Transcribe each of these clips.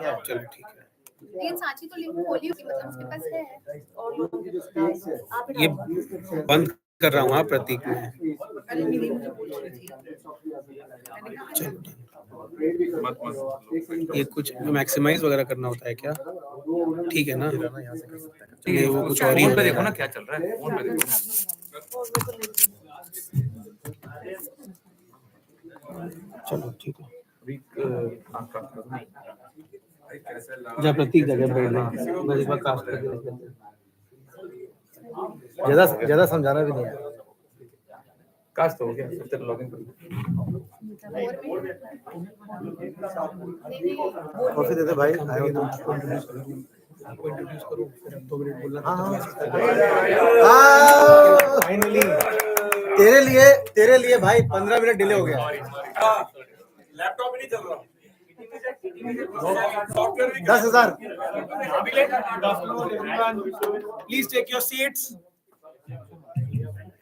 चलो ठीक है। लेकिन सांची तो लिंक खोली होगी, मतलब उसके पास है। और लोगों के पास ये बंद कर रहा हूँ हाँ प्रतीक में। अरे नहीं, मुझे पूछ रही थी। ये कुछ मैक्सिमाइज वगैरह करना होता है क्या? ठीक है ना? ये वो कुछ और ही फोन हो पे रहा देखो ना है। क्या चल रहा है, फोन पे देखो। चलो ठीक है। अभी जब प्रतीक जगह बैठ रहा मैं एक बार कास्ट करके देख लेते हैं। ज्यादा समझाना भी नहीं है। काश तो हो गया, फिर तेरा लॉगिन कर। कॉफी दे दे भाई, आए हो तुम। आपको इंट्रोड्यूस करो, फिर अब 2 मिनट बोलना। हाँ फाइनली तेरे लिए भाई 15 मिनट डिले हो गया। लैपटॉप नहीं चल रहा, 10,000। Please take your seats.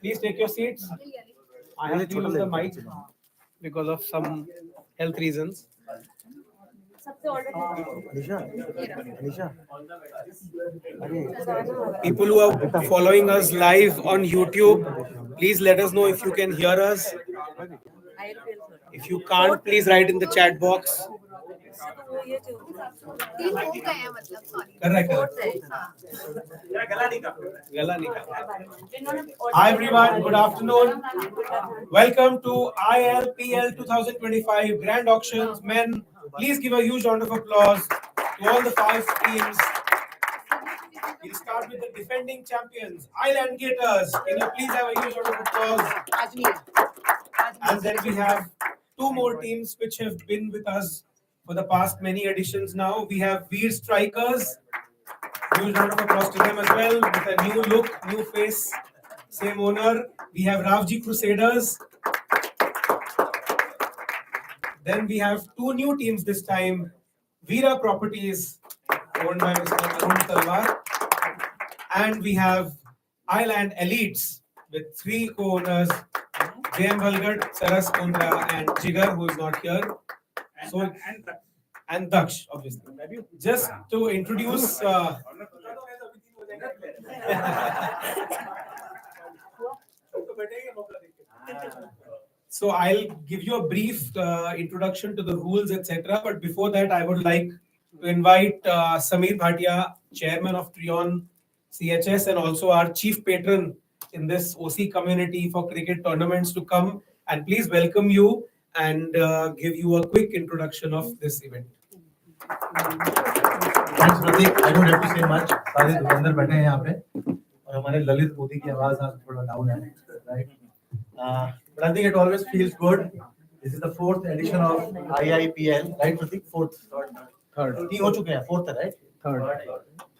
Please take your seats. I have to use the mic because of some health reasons. Nisha People who are following us live on YouTube, please let us know if you can hear us. If you can't, please write in the chat box. तीन हो गए हैं मतलब, sorry. Correct. गला निकाल। Hi everyone, good afternoon. Welcome to iLPL 2025 Grand Auctions Men. Please give a huge round of applause to all the 5 teams. We'll start with the defending champions, Island Gators. Can you please have a huge round of applause? And then we have 2 more teams which have been with us for the past many editions now. We have Veer Strikers. Huge round of applause to them as well, with a new look, new face, same owner. We have Ravji Crusaders. Then we have 2 new teams this time. Veera Properties, owned by Mr. Arun Talwar. And we have Island Elites with 3 co-owners, J.M. Balgat, Saras Kundra and Jigar, who is not here. So, and Daksh, obviously. Just to introduce... So I'll give you a brief introduction to the rules, etc. But before that, I would like to invite Sameer Bhatia, Chairman of Trion CHS, and also our Chief Patron in this OC community for cricket tournaments, to come and please welcome you and give you a quick introduction of this event. Thanks, Pratik. I don't have to say much. सारे दुकानदार बैठे हैं यहाँ पे और हमारे ललित मोदी की आवाज आज थोड़ा डाउन है, right? But I think it always feels good. This is the 4th edition of iIPL, right, Pratik? Third. 3 हो चुके हैं, 4th है, right?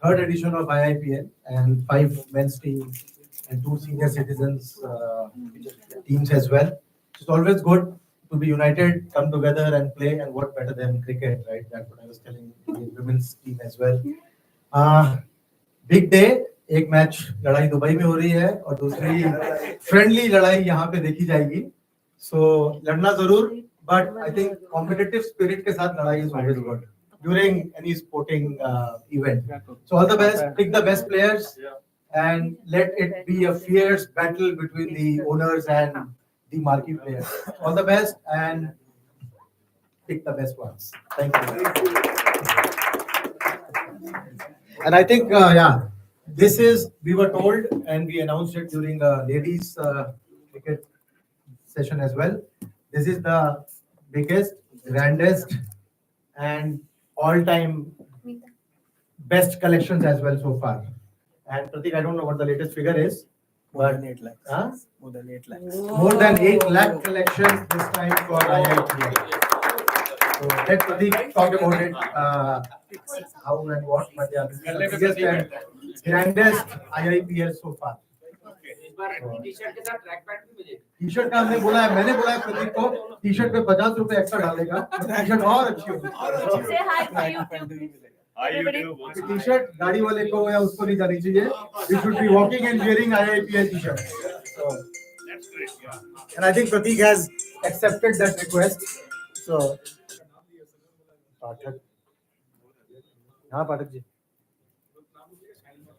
Third edition of iIPL, and 5 men's teams and 2 senior citizens teams as well. It's always good to be united, come together and play, and what better than cricket, right? That's what I was telling the women's team as well. Big day. एक match लड़ाई Dubai में हो रही है और दूसरी friendly लड़ाई यहाँ पे देखी जाएगी. So लड़ना जरूर, but I think competitive spirit के साथ लड़ाई is always good during any sporting event. So all the best, pick the best players, and let it be a fierce battle between the owners and the marquee players. All the best and pick the best ones. Thank you. And I think, this is, we were told and we announced it during the ladies cricket session as well. This is the biggest, grandest and all-time best collections as well so far. And Pratik, I don't know what the latest figure is. More than 8 lakhs. Huh? More than 8 lakhs. More than 8 lakh collections this time for IIPL. So let Pratik talk about it, how and what, but yeah, this is the biggest and grandest IIPL so far. T-shirt का हमने बोला है, मैंने बोला है प्रदीप को T-shirt पे 50 रुपए एक्स्ट्रा डालेगा, टी-शर्ट और अच्छी होगी. टी-शर्ट गाड़ी वाले को या उसको नहीं जानी चाहिए. We should be walking and wearing IIPL t-shirt. So that's great. Yeah. And I think Pratik has accepted that request. So हाँ पाठक जी,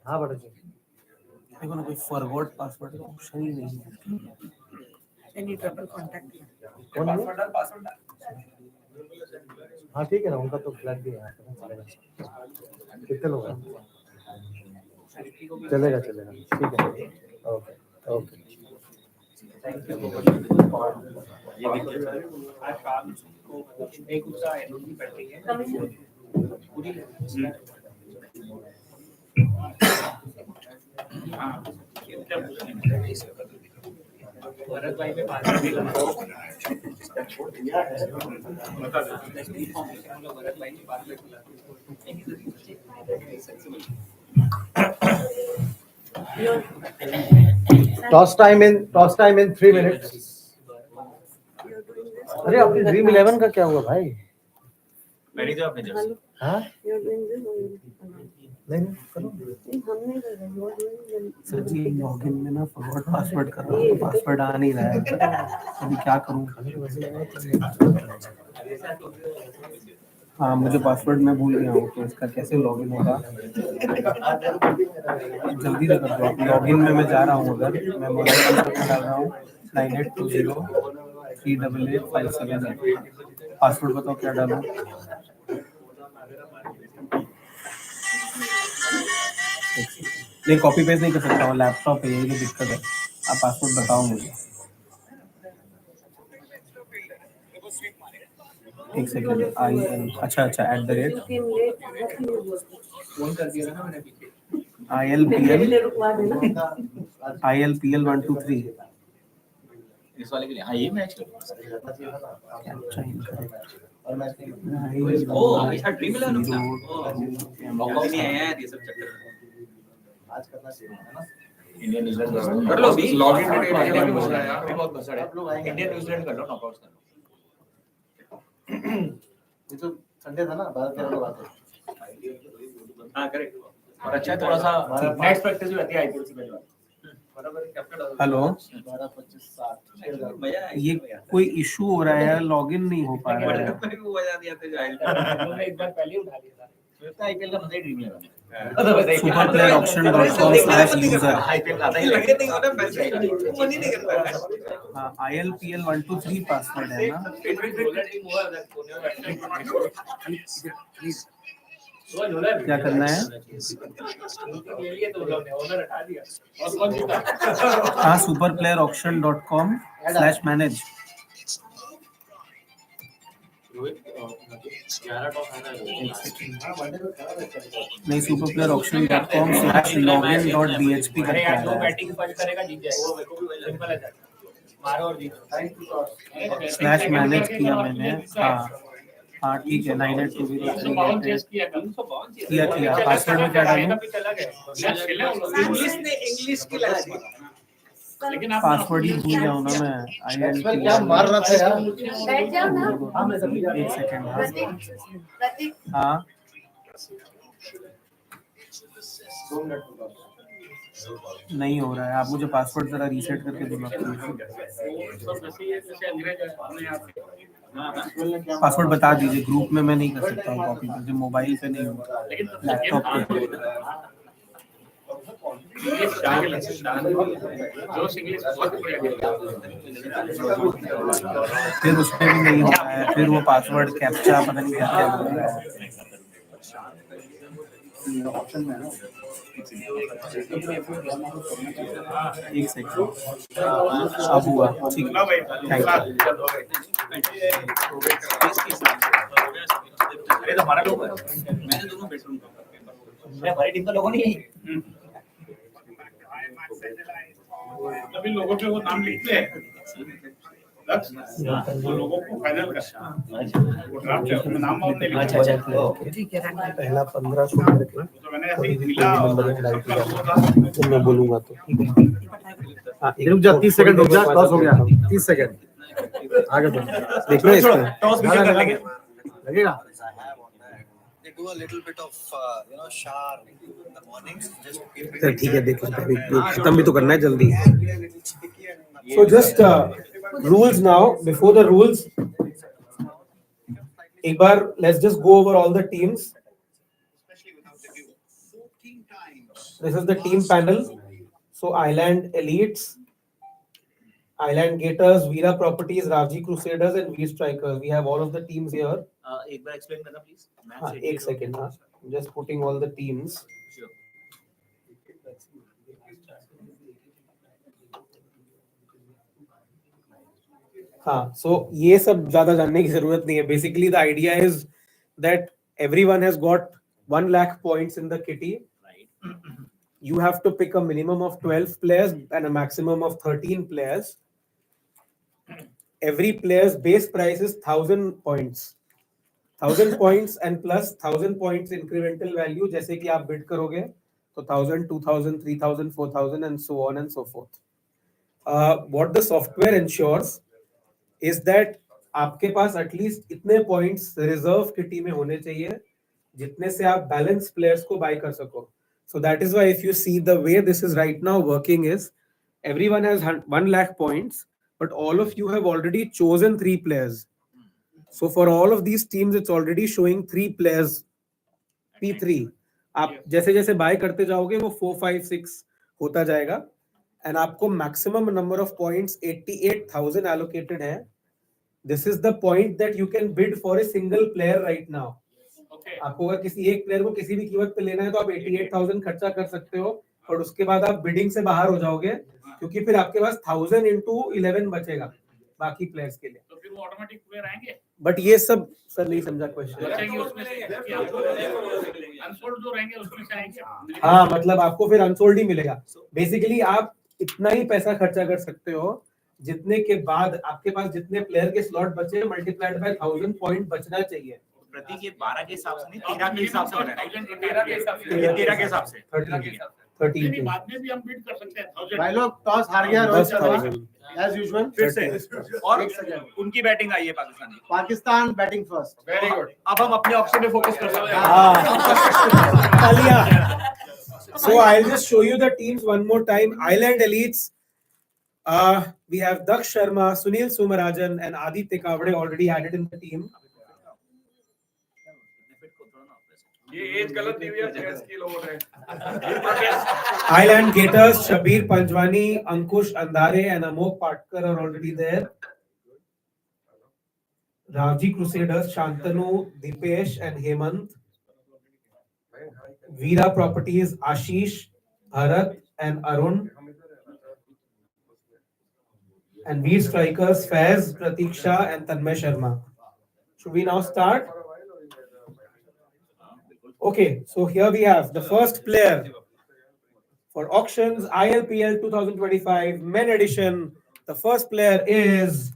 हाँ पाठक जी। देखो ना, कोई फॉरवर्ड पासवर्ड का ऑप्शन ही नहीं है। Any trouble contact me. कौन है? हाँ ठीक है ना, उनका तो फ्लैट भी है, कितने लोग हैं? चलेगा चलेगा, ठीक है, okay okay. Toss time in 3 minutes. अरे अपनी ड्रीम 11 का क्या हुआ भाई? मैनेजर आपने जर्सी हाँ You're doing this or you? नहीं करो। हम नहीं कर रहे, you're doing this. Sir ji login में ना फॉरवर्ड पासवर्ड कर रहा हूँ, पासवर्ड आ नहीं रहा है, अभी क्या करूँ? हाँ मुझे पासवर्ड मैं भूल गया हूँ, तो इसका कैसे लॉगिन होगा? जल्दी से कर दो आप। लॉगिन में मैं जा रहा हूँ, अगर मैं मोबाइल नंबर डाल रहा हूँ 9820388578। पासवर्ड बताओ क्या डालूँ? नहीं कॉपी पेस्ट नहीं कर सकता हूँ, लैपटॉप है, यही तो दिक्कत है। आप पासवर्ड बताओ मुझे। एक सेकंड, अच्छा @, You came late. Nothing is working. Phone कर दिया ना मैंने पीछे पहले रुकवा देना. iLPL 1 2 3। इस वाले के लिए। हाँ ये मैच करो ओ अच्छा ड्रीम 11 था लॉकआउट नहीं आया यार, ये सब चक्कर आज करना चाहिए है ना? इंडियन न्यूजीलैंड कर लो अभी लॉगिन डिटेल भी बोल रहा है यार, अभी बहुत घसड़ है। इंडियन न्यूजीलैंड कर लो, नॉकआउट्स कर लो। ये तो संडे था ना, 12-13 लोग आते हैं। हाँ करेक्ट, और अच्छा है थोड़ा सा नेक्स्ट प्रैक्टिस भी रहती है आईपीएल से पहले। हेलो, 12-25-7 ये कोई इशू हो रहा है, लॉगिन नहीं हो पा रहा है। वो बजा दिया था जो आईपीएल एक बार पहले उठा लिया था। आईपीएल का मजा ही ड्रीम 11 superplayerauction.com/user। आईपीएल का ही लगे नहीं होता, मैच मन ही नहीं करता। हाँ iLPL 1 2 3 पासवर्ड है ना? क्या करना है? हाँ superplayerauction.com/manage। नहीं superplayerauction.com/login.php करके आ रहा है। /manage किया मैंने। हाँ ठीक है, 982038 किया। पासवर्ड में क्या डालूं? इंग्लिश की लगा दी। पासवर्ड ही भूल गया हूँ ना मैं। इसमें क्या मार रहा था यार? बैठ जाओ ना। एक सेकंड। प्रतीक, प्रतीक, हाँ नहीं हो रहा है, आप मुझे पासवर्ड जरा रीसेट करके दो। पासवर्ड बता दीजिए, ग्रुप में मैं नहीं कर सकता हूँ कॉपी, मुझे मोबाइल पे नहीं होता, लैपटॉप पे। फिर उसमें भी नहीं हो रहा है, फिर वो पासवर्ड कैप्चा पता नहीं क्या क्या बोल रहा है। एक सेकंड, अब हुआ, ठीक है, थैंक यू। अरे तो हमारा लोग मैंने दोनों बेडरूम का हमारी टीम का लोगों नहीं अभी लोगों पे वो नाम लिखते हैं, वो लोगों को फाइनल करना वो ड्राफ्ट है, उसमें नाम वाम नहीं लिखा। ठीक है, रख दो. पहला 1500 करके तो मैंने ऐसे ही मिला तो मैं बोलूंगा तो रुक जा, 30 सेकंड रुक जा, टॉस हो गया, 30 सेकंड आगे बढ़। देखना है इसमें टॉस भी कर लेंगे। लगेगा। They do a little bit of shower in the mornings just to keep it. Sir ठीक है, देख लेते हैं, खत्म भी तो करना है जल्दी। So just rules now. Before the rules, एक बार let's just go over all the teams. This is the team panel. So Island Elites, Island Gators, Veera Properties, Ravji Crusaders, and V Strikers. We have all of the teams here. एक बार explain करना please. एक second. I'm just putting all the teams. Sure. हाँ, so ये सब ज़्यादा जानने की ज़रूरत नहीं है. Basically, the idea is that everyone has got 1 lakh points in the kitty. Right. You have to pick a minimum of 12 players and a maximum of 13 players. Every player's base price is 1,000 points. 1,000 points and plus 1,000 points incremental value. जैसे कि आप bid करोगे, तो 1,000, 2,000, 3,000, 4,000, and so on and so forth. What the software ensures is that आपके पास at least इतने points reserve kitty में होने चाहिए जितने से आप बैलेंस प्लेयर्स को बाय कर सको. So that is why if you see the way this is right now working is everyone has 1 lakh points, but all of you have already chosen 3 players. So for all of these teams, it's already showing 3 players P3. आप जैसे जैसे bye करते जाओगे वो 4, 5, 6 होता जाएगा. And आपको maximum number of points 88,000 allocated है. This is the point that you can bid for a single player right now. Okay. आपको अगर किसी एक प्लेयर को किसी भी कीमत पे लेना है तो आप 88,000 खर्चा कर सकते हो और उसके बाद आप बिडिंग से बाहर हो जाओगे क्योंकि फिर आपके पास 1,000 into 11 बचेगा बाकी प्लेयर्स के लिए. तो फिर वो ऑटोमेटिक प्लेयर आएंगे. बट ये सब सर नहीं समझा क्वेश्चन. बचेंगे उसमें से अनसोल्ड जो रहेंगे उसमें से आएंगे. हाँ, मतलब आपको फिर अनसोल्ड ही मिलेगा. बेसिकली आप इतना ही पैसा खर्चा कर सकते हो जितने के बाद आपके पास जितने प्लेयर के स्लॉट बचे मल्टीप्लाइड बाय 1,000 पॉइंट बचना चाहिए. प्रतीक ये 12 के हिसाब से नहीं 13 के हिसाब से बना है. 13 के हिसाब से. 13 के हिसाब से. 13 नहीं, बाद में भी हम बिड कर सकते हैं. 1000. भाई लोग टॉस हार गया रोहित शर्मा 10,000. As usual. फिर से और उनकी बैटिंग आई है पाकिस्तान की. Pakistan batting first. Very good. अब हम अपने ऑप्शन पे फोकस कर सकते हैं. हाँ, तालियां. So I'll just show you the teams one more time. Island Elites. We have Daksh Sharma, Sunil Sumarajan, and Aditya Kavade already added in the team. ये एज गलत नहीं हुई है. प्लेयर्स की लोग हैं. Island Gators, Shabir Panjwani, Ankush Andhare, and Amok Patkar are already there. Ravji Crusaders, Shantanu, Dipesh, and Hemant. Veera Properties, Ashish, Bharat, and Arun. And V Strikers, Faiz, Pratiksha, and Tanmay Sharma. Should we now start? Okay, so here we have the first player for auctions iLPL 2025 men edition. The first player is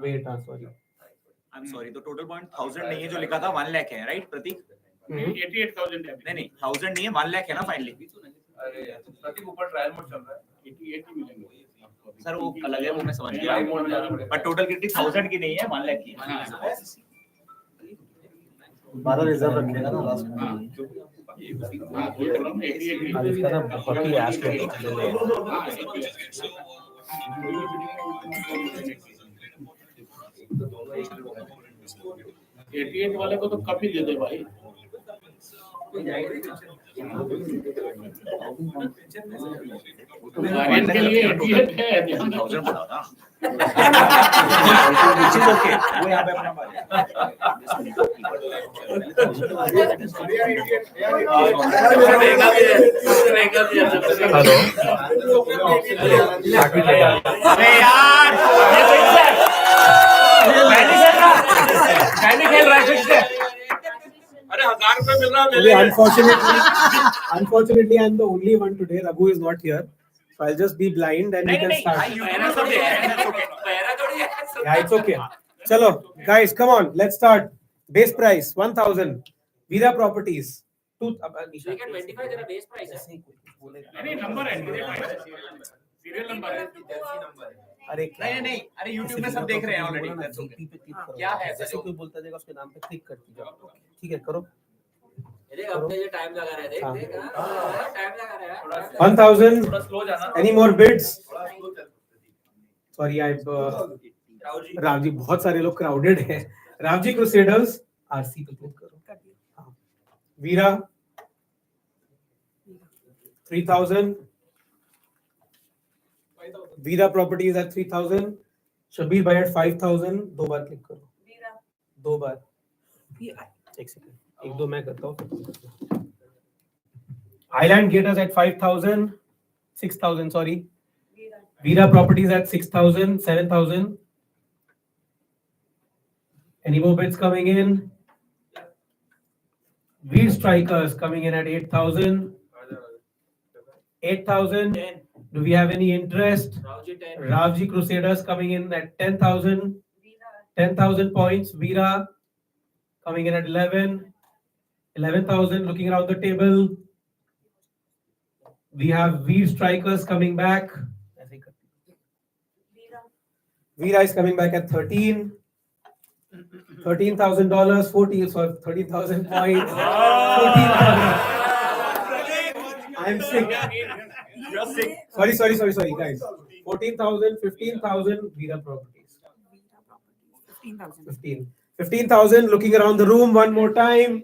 wait, sorry. I'm sorry, तो total point 1000 नहीं है जो लिखा था 1 लाख है, right प्रतीक? 88,000 है. नहीं 1000 नहीं है 1 लाख है ना फाइनली. अरे प्रतीक ऊपर ट्रायल मोड चल रहा है. 88 ही मिलेंगे. सर वो अलग है, वो मैं समझ गया. पर टोटल कितनी 1000 की नहीं है 1 लाख की. 12 रिजर्व रखेगा ना लास्ट में. अब इसका ना बहुत ही एस्पेक्ट है. 88 वाले को तो कप ही दे दे भाई. आर्यन के लिए 88 है. ध्यान रखो. 1000 बता था. Which is okay. वो यहाँ पे अपना अरे यार ये तो मैंने खेल रहा है फिर से. अरे 1000 रुपए मिल रहा है. ले ले. Unfortunately, I'm the only one today. Raghu is not here, so I'll just be blind and we can नहीं start. यूट्यूब सब देख रहे हैं. पैरा थोड़ी है. Yeah, it's okay. Chalo, guys, come on, let's start. Base price 1,000. Veera Properties. 2. 25 तेरा base price है. नहीं नंबर है. सीरियल नंबर है. अरे नहीं अरे यूट्यूब में सब देख रहे हैं ऑलरेडी. क्या है जैसे कोई बोलता जाएगा उसके नाम पे क्लिक कर दीजिए. ठीक है, करो. देख अपने जो टाइम लगा रहा है. देख देख टाइम लगा रहा है. 1,000. थोड़ा स्लो जाना. Any more bids? Sorry, I've Raoji, बहुत सारे लोग क्राउडेड है। रावजी क्रूसेडर्स आरसी पे क्लिक करो। हाँ। वीरा 3000, वीरा प्रॉपर्टीज एट 3000, शबीर भाई एट 5000, दो बार क्लिक करो, दो बार, एक सेकंड, एक दो मैं करता हूँ। Island Gators eight 5000, 6000 sorry, Veera properties eight 6000, 7000, any more bids coming in? Veer strikers coming in at 8,000. 8,000. Do we have any interest? Ravji Crusaders coming in at 10,000. 10,000 points. Veera coming in at 11. 11,000. Looking around the table, we have Veer strikers coming back. Veera is coming back at 13. $13,000, 40, so 13,000 points. 14,000. I'm sick. You're sick. Sorry, guys. 14,000, 15,000, Veera properties. 15,000. Looking around the room one more time.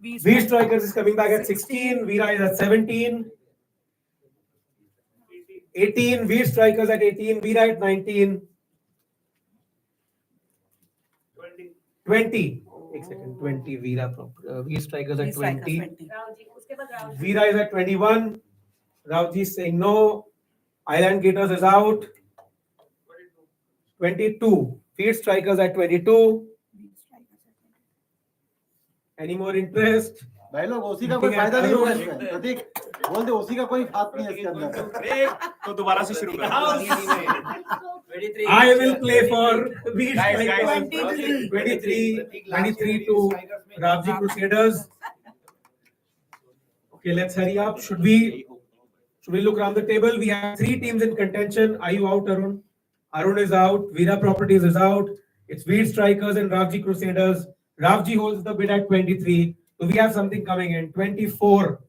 Veer strikers is coming back at 16. Veera is at 17. 18. Veer strikers at 18. Veera at 19. 20. एक second. 20. Veer strikers at 20. Veera is at 21. Ravji is saying no. Island Gators is out. 22. Veer strikers at 22. Any more interest? भाई लोग उसी का कोई फायदा नहीं होगा इसमें। प्रतीक बोल दे उसी का कोई हाथ नहीं है इसके अंदर। तो दोबारा से शुरू कर। I will play for Veer strikers. 23 to Ravji Crusaders. Okay, let's hurry up. Should we look around the table? We have three teams in contention. Are you out, Arun? Arun is out. Veera Properties is out. It's Veer Strikers and Ravji Crusaders. Ravji holds the bid at 23. So we have something coming in. 24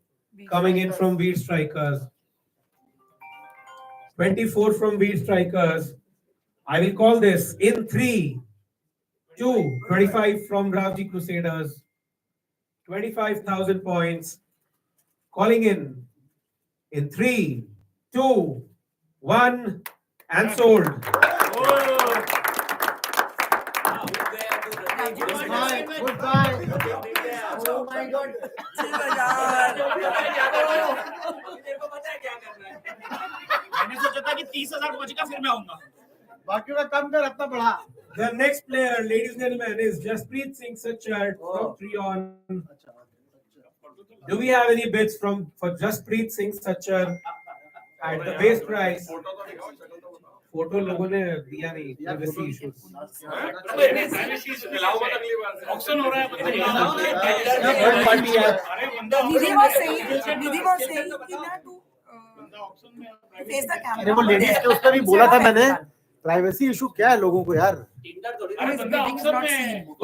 coming in from Veer Strikers. 24 from Veer Strikers. I will call this in 3, 2, 25 from Ravji Crusaders. 25,000 points. Calling in 3, 2, 1, and sold. Goodbye. Oh my God. मैंने सोचा था कि 30,000 बचेगा फिर मैं आऊंगा। बाकी का कम कर अपना बढ़ा। The next player, ladies and gentlemen, is Jasprit Singh Sachar from Trion. Do we have any bids for Jasprit Singh Sachar at the base price? Photo लोगों ने दिया नहीं, privacy issues. ऑक्शन हो रहा है। Nidhi was saying कि ना तू face the camera. अरे वो लेडीज के उस पर भी बोला था मैंने, प्राइवेसी इशू क्या है लोगों को यार।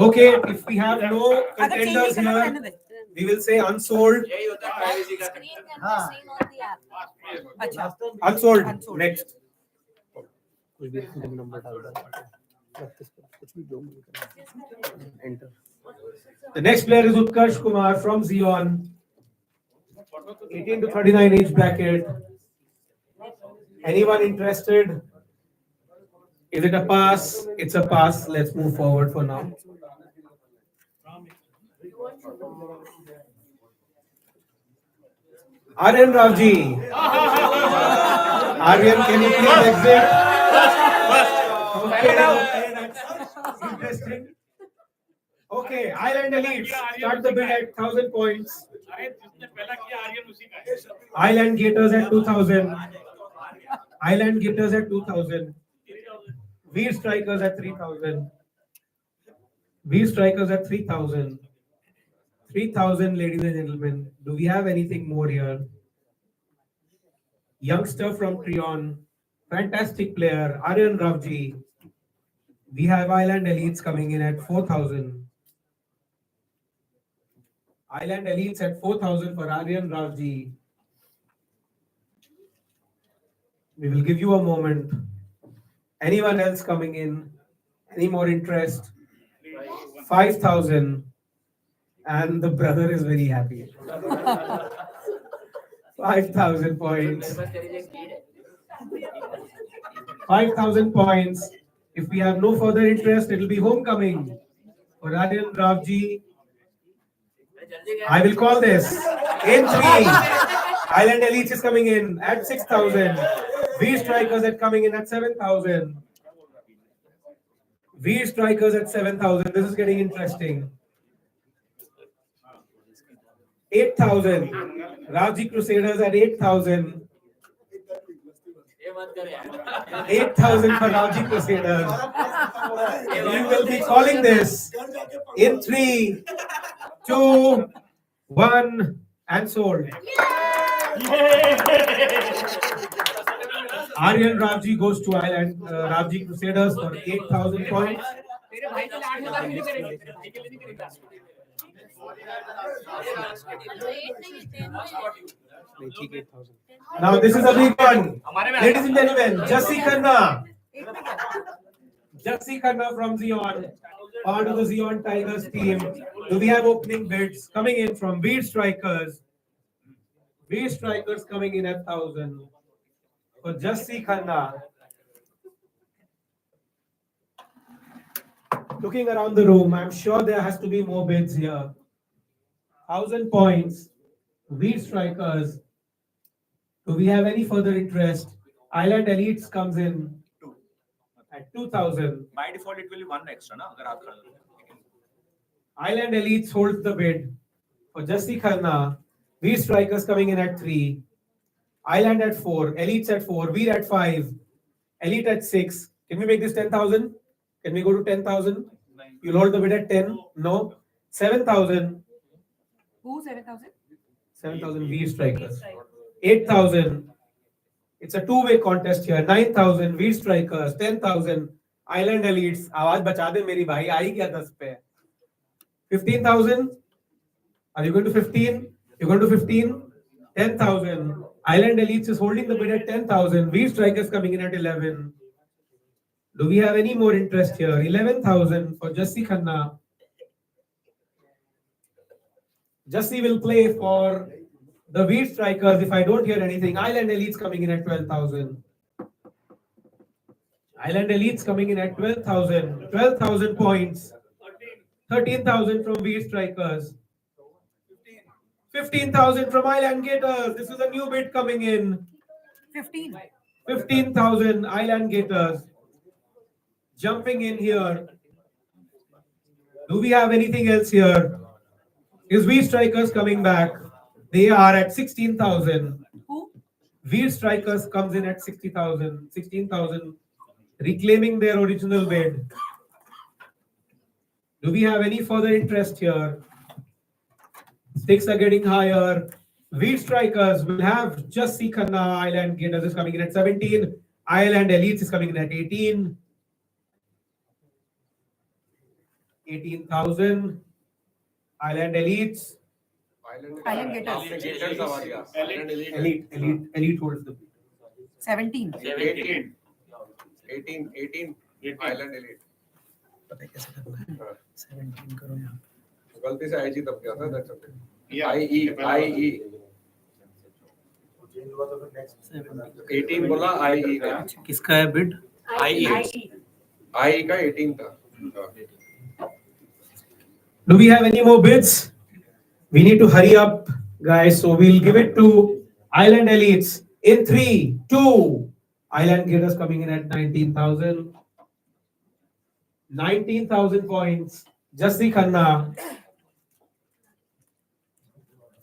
Okay, if we have no contenders here, we will say unsold. Unsold. Next. The next player is Utkarsh Kumar from Zion. 18 to 39 age bracket. Anyone interested? Is it a pass? It's a pass. Let's move forward for now. Aryan Ravji. Aryan, can you please exit? Okay, that's interesting. Okay, Island Elite. Start the bid at 1,000 points. Island Gators at 2,000. Island Gators at 2,000. Veer Strikers at 3,000. Veer Strikers at 3,000. 3,000, ladies and gentlemen. Do we have anything more here? Youngster from Trion. Fantastic player. Aryan Ravji. We have Island Elites coming in at 4,000. Island Elites at 4,000 for Aryan Ravji. We will give you a moment. Anyone else coming in? Any more interest? 5,000. And the brother is very happy. 5,000 points. 5,000 points. If we have no further interest, it will be homecoming for Aryan Ravji. I will call this in 3. Island Elites is coming in at 6,000. V Strikers are coming in at 7,000. V Strikers at 7,000. This is getting interesting. 8,000. Ravji Crusaders at 8,000. 8,000 for Ravji Crusaders. We will be calling this in 3, 2, 1, and sold. Aryan Ravji goes to Island Ravji Crusaders for 8,000 points. Now this is a big one. Ladies and gentlemen, Jassi Khanna. Jassi Khanna from Zion, part of the Zion Tigers team. Do we have opening bids coming in from Beat Strikers? Beat Strikers coming in at 1,000 for Jassi Khanna. Looking around the room, I'm sure there has to be more bids here. 1,000 points. Beat Strikers. Do we have any further interest? Island Elites comes in at 2,000. By default, it will be one extra, na? अगर आप खा लो. Island Elites holds the bid for Jassi Khanna. V Strikers coming in at 3. Island at 4. Elites at 4. Veer at 5. Elite at 6. Can we make this 10,000? Can we go to 10,000? You'll hold the bid at 10? No. 7,000. Who 7,000? 7,000 V Strikers. 8,000. It's a two-way contest here. 9,000 V Strikers. 10,000 Island Elites. आवाज बचा दे मेरी भाई आई क्या 10 पे? 15,000. Are you going to 15? You're going to 15? 10,000. Island Elites is holding the bid at 10,000. V Strikers coming in at 11. Do we have any more interest here? 11,000 for Jassi Khanna. Jassi will play for the V Strikers if I don't hear anything. Island Elites coming in at 12,000. Island Elites coming in at 12,000. 12,000 points. 13,000 from V Strikers. 15,000 from Island Gators. This is a new bid coming in. 15. 15,000 Island Gators. Jumping in here. Do we have anything else here? Is V Strikers coming back? They are at 16,000. Who? V Strikers comes in at 60,000. 16,000. Reclaiming their original bid. Do we have any further interest here? Stakes are getting higher. V Strikers will have Jassi Khanna. Island Gators is coming in at 17. Island Elites is coming in at 18. 18,000. Island Elites. Island Gators. Elite holds the bid. 17. 18 Island Elite. पता है कैसे करना है 17 करो यहाँ गलती से IG तब क्या था दैट्स ओके आई 18 बोला आई का किसका है बिड आई का 18 था. Do we have any more bids? We need to hurry up, guys. So we'll give it to Island Elites in 3, 2. Island Gators coming in at 19,000. 19,000 points. Jassi Khanna.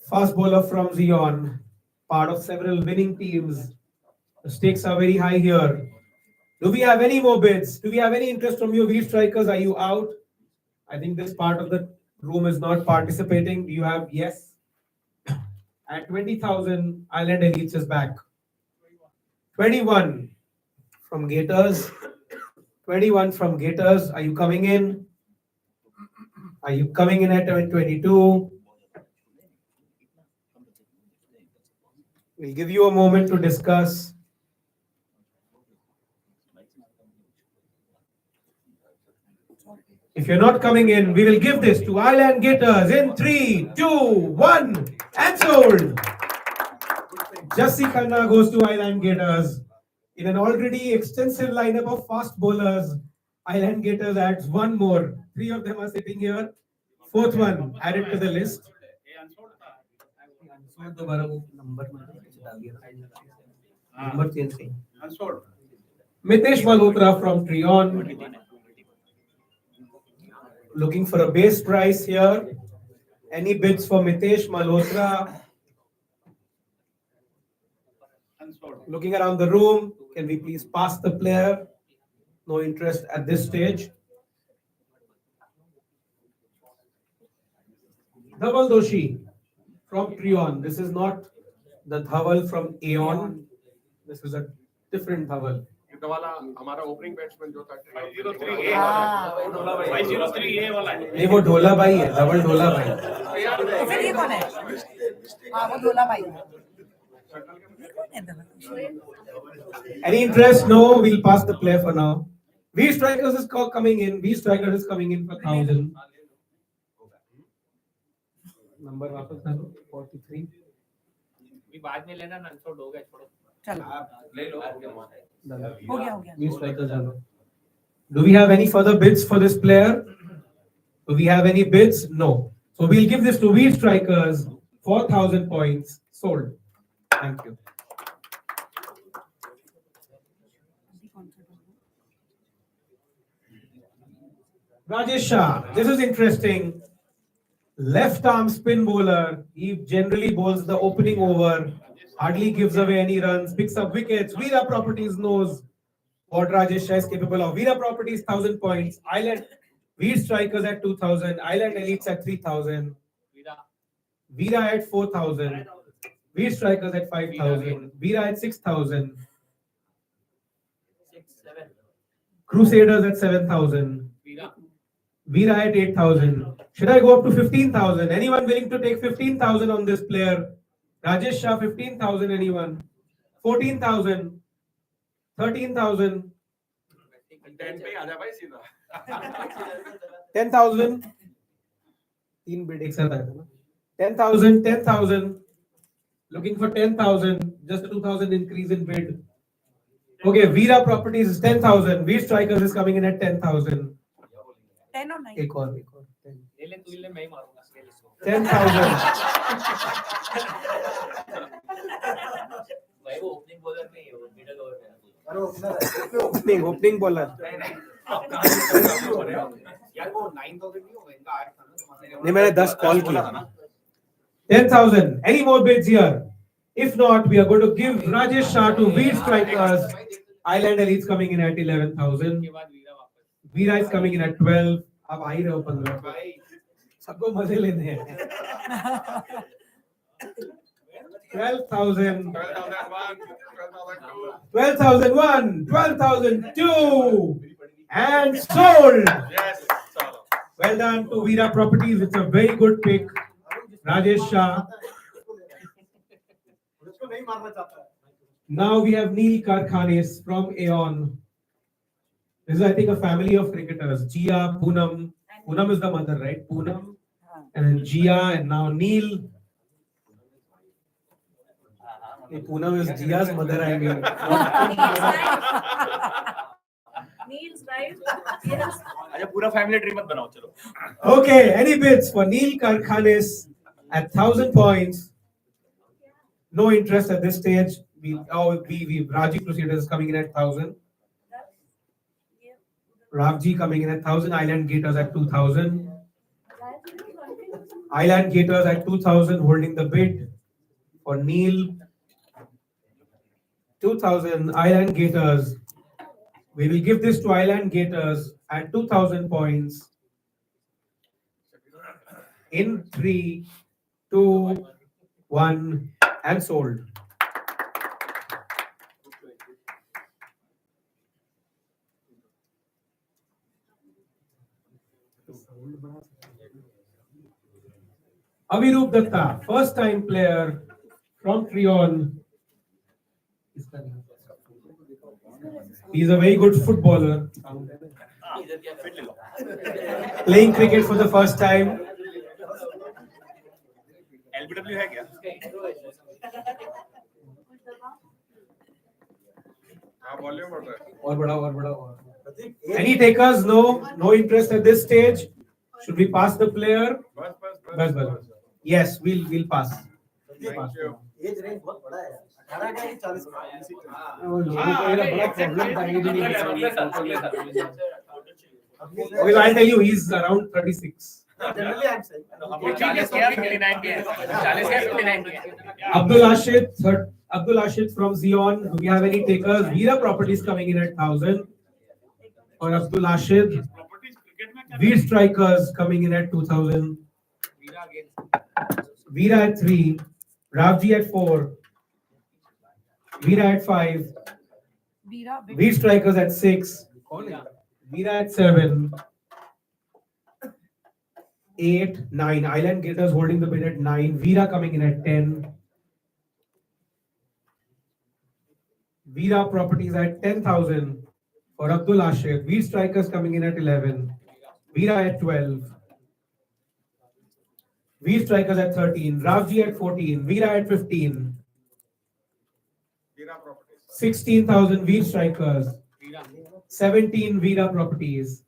Fast bowler from Zion. Part of several winning teams. The stakes are very high here. Do we have any more bids? Do we have any interest from you, V Strikers? Are you out? I think this part of the room is not participating. You have yes. At 20,000, Island Elites is back. 21 from Gators. 21 from Gators. Are you coming in? Are you coming in at 22? We'll give you a moment to discuss. If you're not coming in, we will give this to Island Gators in 3, 2, 1, and sold. Jassi Khanna goes to Island Gators. In an already extensive lineup of fast bowlers, Island Gators adds one more. 3 of them are sitting here. 4th one added to the list. Number change. Mitesh Malhotra from Trion. Looking for a base price here. Any bids for Mitesh Malhotra? Looking around the room, can we please pass the player? No interest at this stage. Dhaval Doshi from Trion. This is not the Dhaval from Aeon. This is a different Dhaval. ये वाला हमारा opening batsman जो था 503A वाला है। नहीं वो ढोला भाई है, धवल ढोला भाई। तो फिर ये कौन है? हाँ वो ढोला भाई है। ये कौन है धवल? Any interest? No, we'll pass the play for now. V Strikers is coming in. V Strikers is coming in for 1,000. Number वापस डालो 43. भी बाद में लेना ना छोड़ दोगे छोड़ो चलो ले लो हो गया V Strikers डालो. Do we have any further bids for this player? Do we have any bids? No. So we'll give this to V Strikers. 4,000 points sold. Thank you. Rajesh Shah. This is interesting. Left arm spin bowler. He generally bowls the opening over. Hardly gives away any runs. Picks up wickets. Veera Properties knows what Rajesh Shah is capable of. Veera Properties 1,000 points. Island Veer Strikers at 2,000. Island Elites at 3,000. Veera at 4,000. Veer Strikers at 5,000. Veera at 6,000. 6 7 Crusaders at 7,000. Veera at 8,000. Should I go up to 15,000? Anyone willing to take 15,000 on this player? Rajesh Shah 15,000. Anyone? 14,000. 13,000. 10 पे आ जा भाई सीधा 10,000. 3 bid एक साथ आया था ना? 10,000. 10,000. Looking for 10,000. Just a 2,000 increase in bid. Okay, Veera Properties is 10,000. Veer Strikers is coming in at 10,000. 10 or 9? एक और 10. ले ले तू ले मैं ही मारूंगा स्केल इसको 10,000. भाई वो ओपनिंग बॉलर नहीं है वो मिडिल ओवर में Opening bowler. यार वो 9,000 नहीं होगा इनका 8 था ना नहीं मैंने 10 कॉल किया 10,000. Any more bids here? If not, we are going to give Rajesh Shah to Veer Strikers. Island Elites coming in at 11,000. के बाद वीरा वापस Veera is coming in at 12. अब आ ही रहे हो 15. सबको मजे लेने हैं 12,000. 12,001. 12,002. And sold. यस चलो Well done to Veera Properties. It's a very good pick. Rajesh Shah. Now we have Neil Karkhanis from Aeon. This is, I think, a family of cricketers. Jia, Poonam. Poonam is the mother, right? Poonam. And then Jia, and now Neil. Hey, Poonam is Jia's mother, I mean. Neil's right. Yes. अच्छा पूरा family tree मत बनाओ चलो Okay, any bids for Neil Karkhanis at 1,000 points? No interest at this stage. Raji Crusaders is coming in at 1,000. Ravji coming in at 1,000. Island Gators at 2,000. Island Gators at 2,000 holding the bid for Neil. 2,000 Island Gators. We will give this to Island Gators at 2,000 points. In 3, 2, 1, and sold. Avirup Datta, first time player from Trion. He's a very good footballer. Playing cricket for the first time. LBW है क्या? हाँ volume बढ़ रहा है. Any takers? No interest at this stage. Should we pass the player? बस. Yes, we'll pass. Thank you. Age range बहुत बड़ा है 18 का 40 का Okay, I'll tell you, he's around 36. Generally I am saying Abdul Ashid from Zion. Do we have any takers? Veera Properties coming in at 1,000. Or Abdul Ashid. Veer Strikers coming in at 2,000. Veera at 3. Ravji at 4. Veera at 5. Veer Strikers at 6. Veera at 7. 8, 9. Island Gators holding the bid at 9. Veera coming in at 10. Veera Properties at 10,000 for Abdul Ashid. Veer Strikers coming in at 11. Veera at 12. Veer Strikers at 13. Ravji at 14. Veera at 15. 16,000 Veer Strikers. 17 Veera Properties.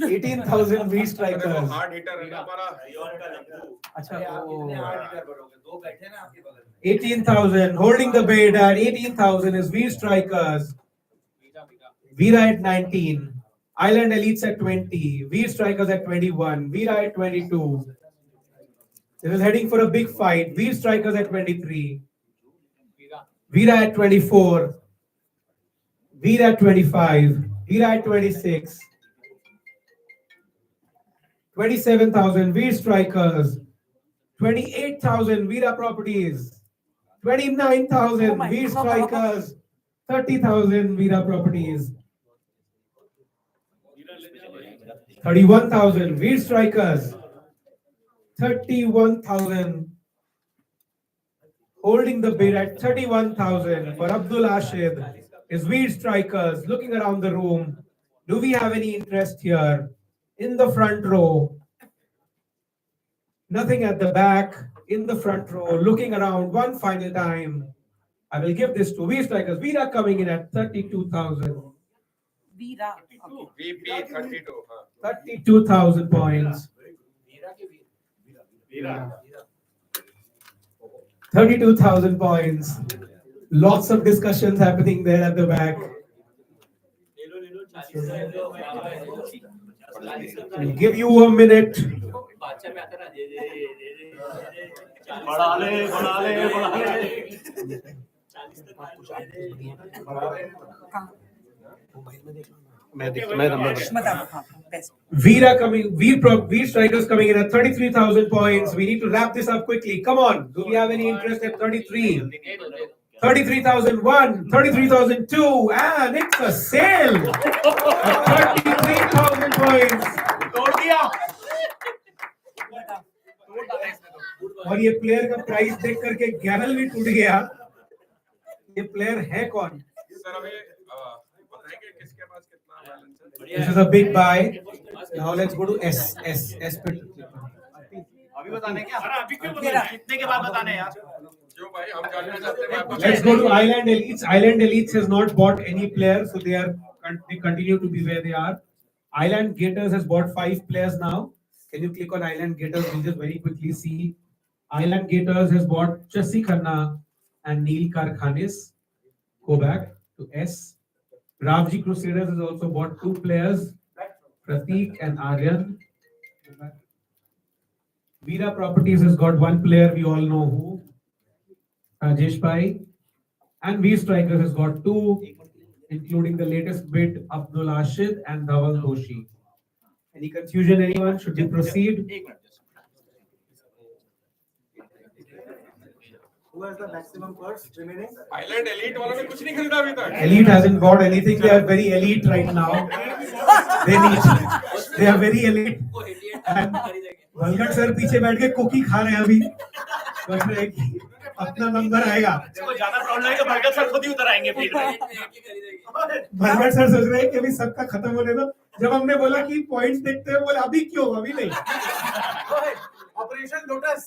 18,000 Veer Strikers. Hard hitter है ना हमारा. 18,000. Holding the bid at 18,000 is Veer Strikers. Veera at 19. Island Elites at 20. Veer Strikers at 21. Veera at 22. This is heading for a big fight. Veer Strikers at 23. Veera at 24. Veera at 25. Veera at 26. 27,000 Veer Strikers. 28,000 Veera Properties. 29,000 Veer Strikers. 30,000 Veera Properties. 31,000 Veer Strikers. 31,000. Holding the bid at 31,000 for Abdul Ashid is Veer Strikers. Looking around the room, do we have any interest here? In the front row, nothing at the back. In the front row, looking around one final time. I will give this to Veer Strikers. Veera coming in at 32,000. Veera. VP 32. 32,000 points. 32,000 points. Lots of discussions happening there at the back. I'll give you a minute. Veer Strikers coming in at 33,000 points. We need to wrap this up quickly. Come on. Do we have any interest at 33? 33,001, 33,002, and it's a sale at 33,000 points. और ये player का price देख करके गैरल भी टूट गया. ये player है कौन? सर अभी बताएंगे किसके पास कितना बैलेंस है. This is a big buy. Now let's go to S पे. अभी बताने क्या? अभी क्यों बताने? कितने के बाद बताने यार? जो भाई हम जानना चाहते हैं. Let's go to Island Elites. Island Elites has not bought any players, so they continue to be where they are. Island Gators has bought 5 players now. Can you click on Island Gators? We'll just very quickly see. Island Gators has bought Chassi Khanna and Neil Karkhanis. Go back to S. Ravji Crusaders has also bought 2 players, Prateek and Aryan. Veera Properties has got 1 player, we all know who. Rajesh Bhai. And Veer Strikers has got 2, including the latest bid, Abdul Ashid and Dhaval Doshi. Any confusion, anyone? Should we proceed? Who has the maximum purse remaining? Island elite वालों ने कुछ नहीं खरीदा अभी तक. Elite hasn't bought anything. They are very elite right now. They are very elite. And Valgat sir पीछे बैठ के कुकी खा रहे हैं अभी. अपना नंबर आएगा। इसको ज्यादा प्रॉब्लम है तो भगत सर खुद ही उतर आएंगे फिर भगत सर सोच रहे हैं कि अभी सबका खत्म होने दो। जब हमने बोला कि पॉइंट्स देखते हैं, बोले अभी क्यों, अभी नहीं। Operation lotus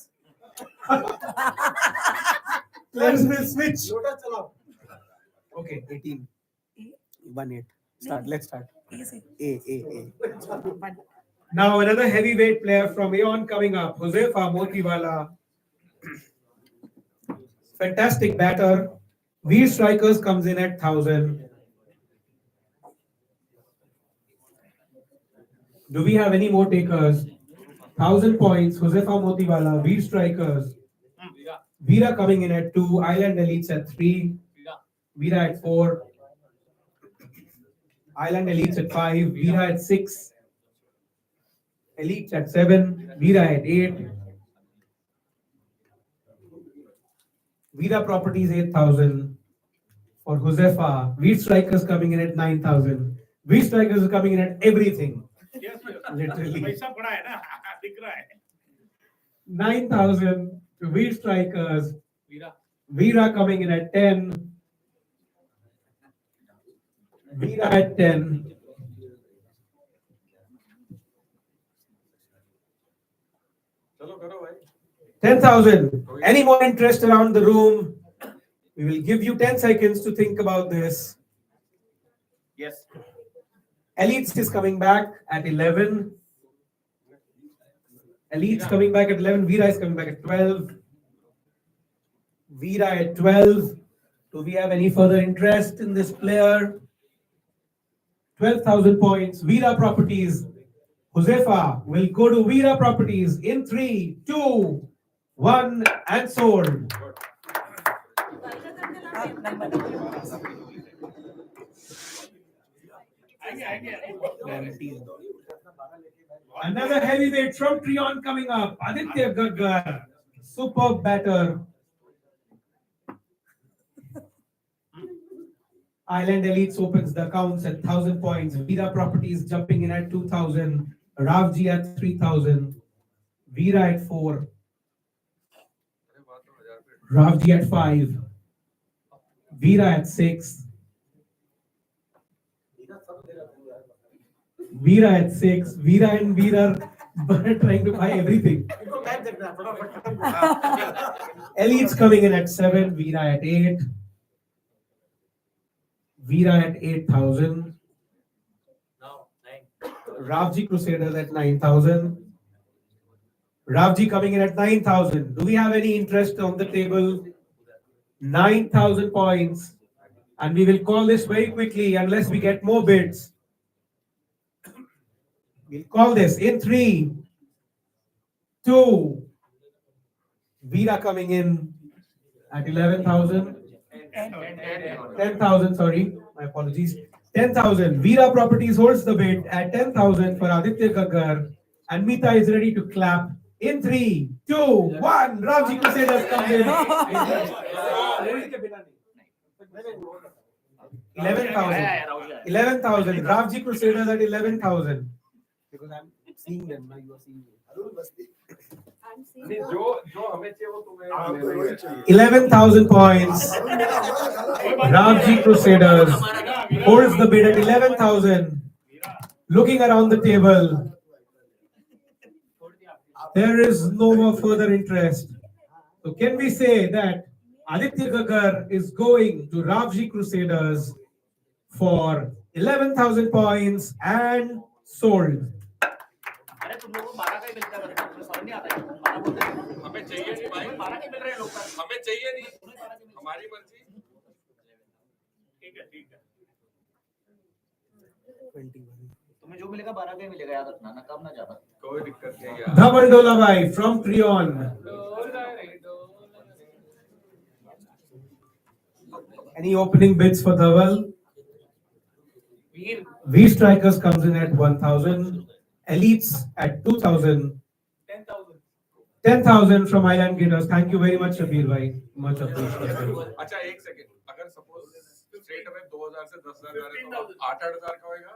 Players will switch. Lotus चलाओ। Okay, 18. 1-8. Start. Let's start. A. Now another heavyweight player from Aeon coming up, Josefa Motiwala. Fantastic batter. V Strikers comes in at 1,000. Do we have any more takers? 1,000 points. Josefa Motiwala, V Strikers. Veera coming in at 2. Island Elites at 3. Veera at 4. Island Elites at 5. Veera at 6. Elites at 7. Veera at 8. Veera Properties 8,000 for Josefa. V Strikers coming in at 9,000. V Strikers is coming in at everything. Literally. पैसा बड़ा है ना दिख रहा है 9,000 to V Strikers. Veera coming in at 10. Veera at 10. 10,000. Any more interest around the room? We will give you 10 seconds to think about this. yes Elites is coming back at 11. Elites coming back at 11. Veera is coming back at 12. Veera at 12. Do we have any further interest in this player? 12,000 points. Veera Properties. Josefa will go to Veera Properties in 3, 2, 1 and sold. Another heavyweight from Trion coming up. Aditya Gaggar. Superb batter. Island Elites opens the accounts at 1,000 points. Veera Properties jumping in at 2,000. Ravji at 3,000. Veera at 4. Ravji at 5. Veera at 6. Veera at 6. Veera and Veera are trying to buy everything. Elites coming in at 7. Veera at 8. Veera at 8,000. Ravji Crusaders at 9,000. Ravji coming in at 9,000. Do we have any interest on the table? 9,000 points. And we will call this very quickly unless we get more bids. We'll call this in 3, 2. Veera coming in at 11,000. 10,000, sorry. My apologies. 10,000. Veera Properties holds the bid at 10,000 for Aditya Gaggar. And Mita is ready to clap in 3, 2, 1. Ravji Crusaders comes in. 11,000. 11,000. Ravji Crusaders at 11,000. Because I'm seeing them, now you are seeing me. I'm seeing जो हमें चाहिए वो तुम्हें 11,000 points. Ravji Crusaders holds the bid at 11,000. Looking around the table, there is no more further interest. So can we say that Aditya Gaggar is going to Ravji Crusaders for 11,000 points and sold? अरे तुम लोगों को 12 का ही मिलता है तुम्हें समझ नहीं आता है 12 बोलते हैं हमें चाहिए नहीं भाई 12 के मिल रहे हैं लोग हमें चाहिए नहीं हमारी मर्जी ठीक है तुम्हें जो मिलेगा 12 का ही मिलेगा याद रखना ना कम ना ज्यादा कोई दिक्कत नहीं यार Dhawan Dolabhai from Trion. Any opening bids for Dhaval? V Strikers comes in at 1,000. Elites at 2,000. 10,000 from Island Gators. Thank you very much, Shabir bhai. Much appreciated. अच्छा एक सेकंड अगर सपोज स्ट्रेट अवे 2000 से 10,000 जा रहे तो 8,000 का होएगा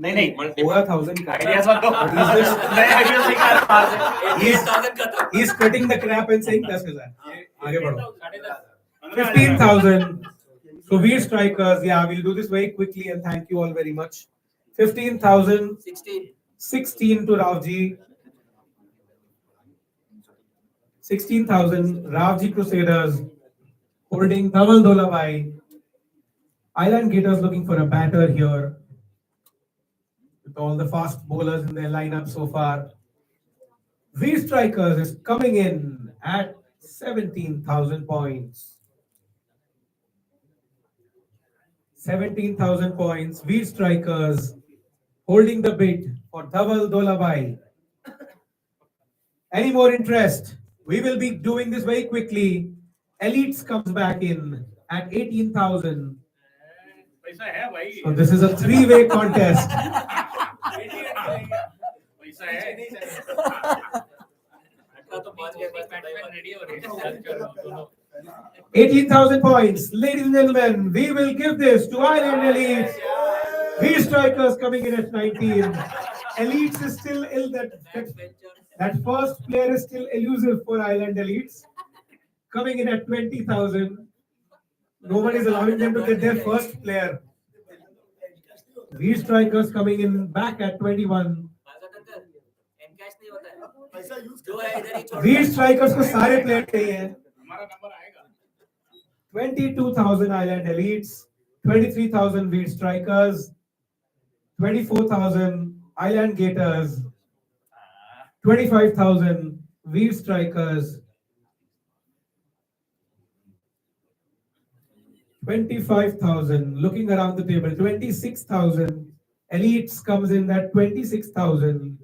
नहीं होगा 1,000 का. आइडियाज मत दो नए आइडियाज निकाल He's cutting the crap and saying 10,000. आगे बढ़ो. 15,000. So Veer Strikers, yeah, we'll do this very quickly and thank you all very much. 15,000. 16. 16 to Ravji. 16,000. Ravji Crusaders holding Dhaval Dolabai. Island Gators looking for a batter here. With all the fast bowlers in their lineup so far. Veer Strikers is coming in at 17,000 points. 17,000 points. Veer Strikers holding the bid for Dhaval Dolabai. Any more interest? We will be doing this very quickly. Elites comes back in at 18,000. पैसा है भाई. So this is a three-way contest. पैसा है. तो पांच के पास batsman ready हो रहे हैं दोनों. 18,000 points. Ladies and gentlemen, we will give this to Island Elites. Veer Strikers coming in at 19. Elites is still ill. That first player is still elusive for Island Elites. Coming in at 20,000. Nobody is allowing them to get their first player. Veer Strikers coming in back at 21. Veer Strikers को सारे player चाहिए हैं. हमारा number आएगा. 22,000 Island Elites, 23,000 Veer Strikers, 24,000 Island Gators, 25,000 Veer Strikers, 25,000. Looking around the table, 26,000 Elites comes in at 26,000.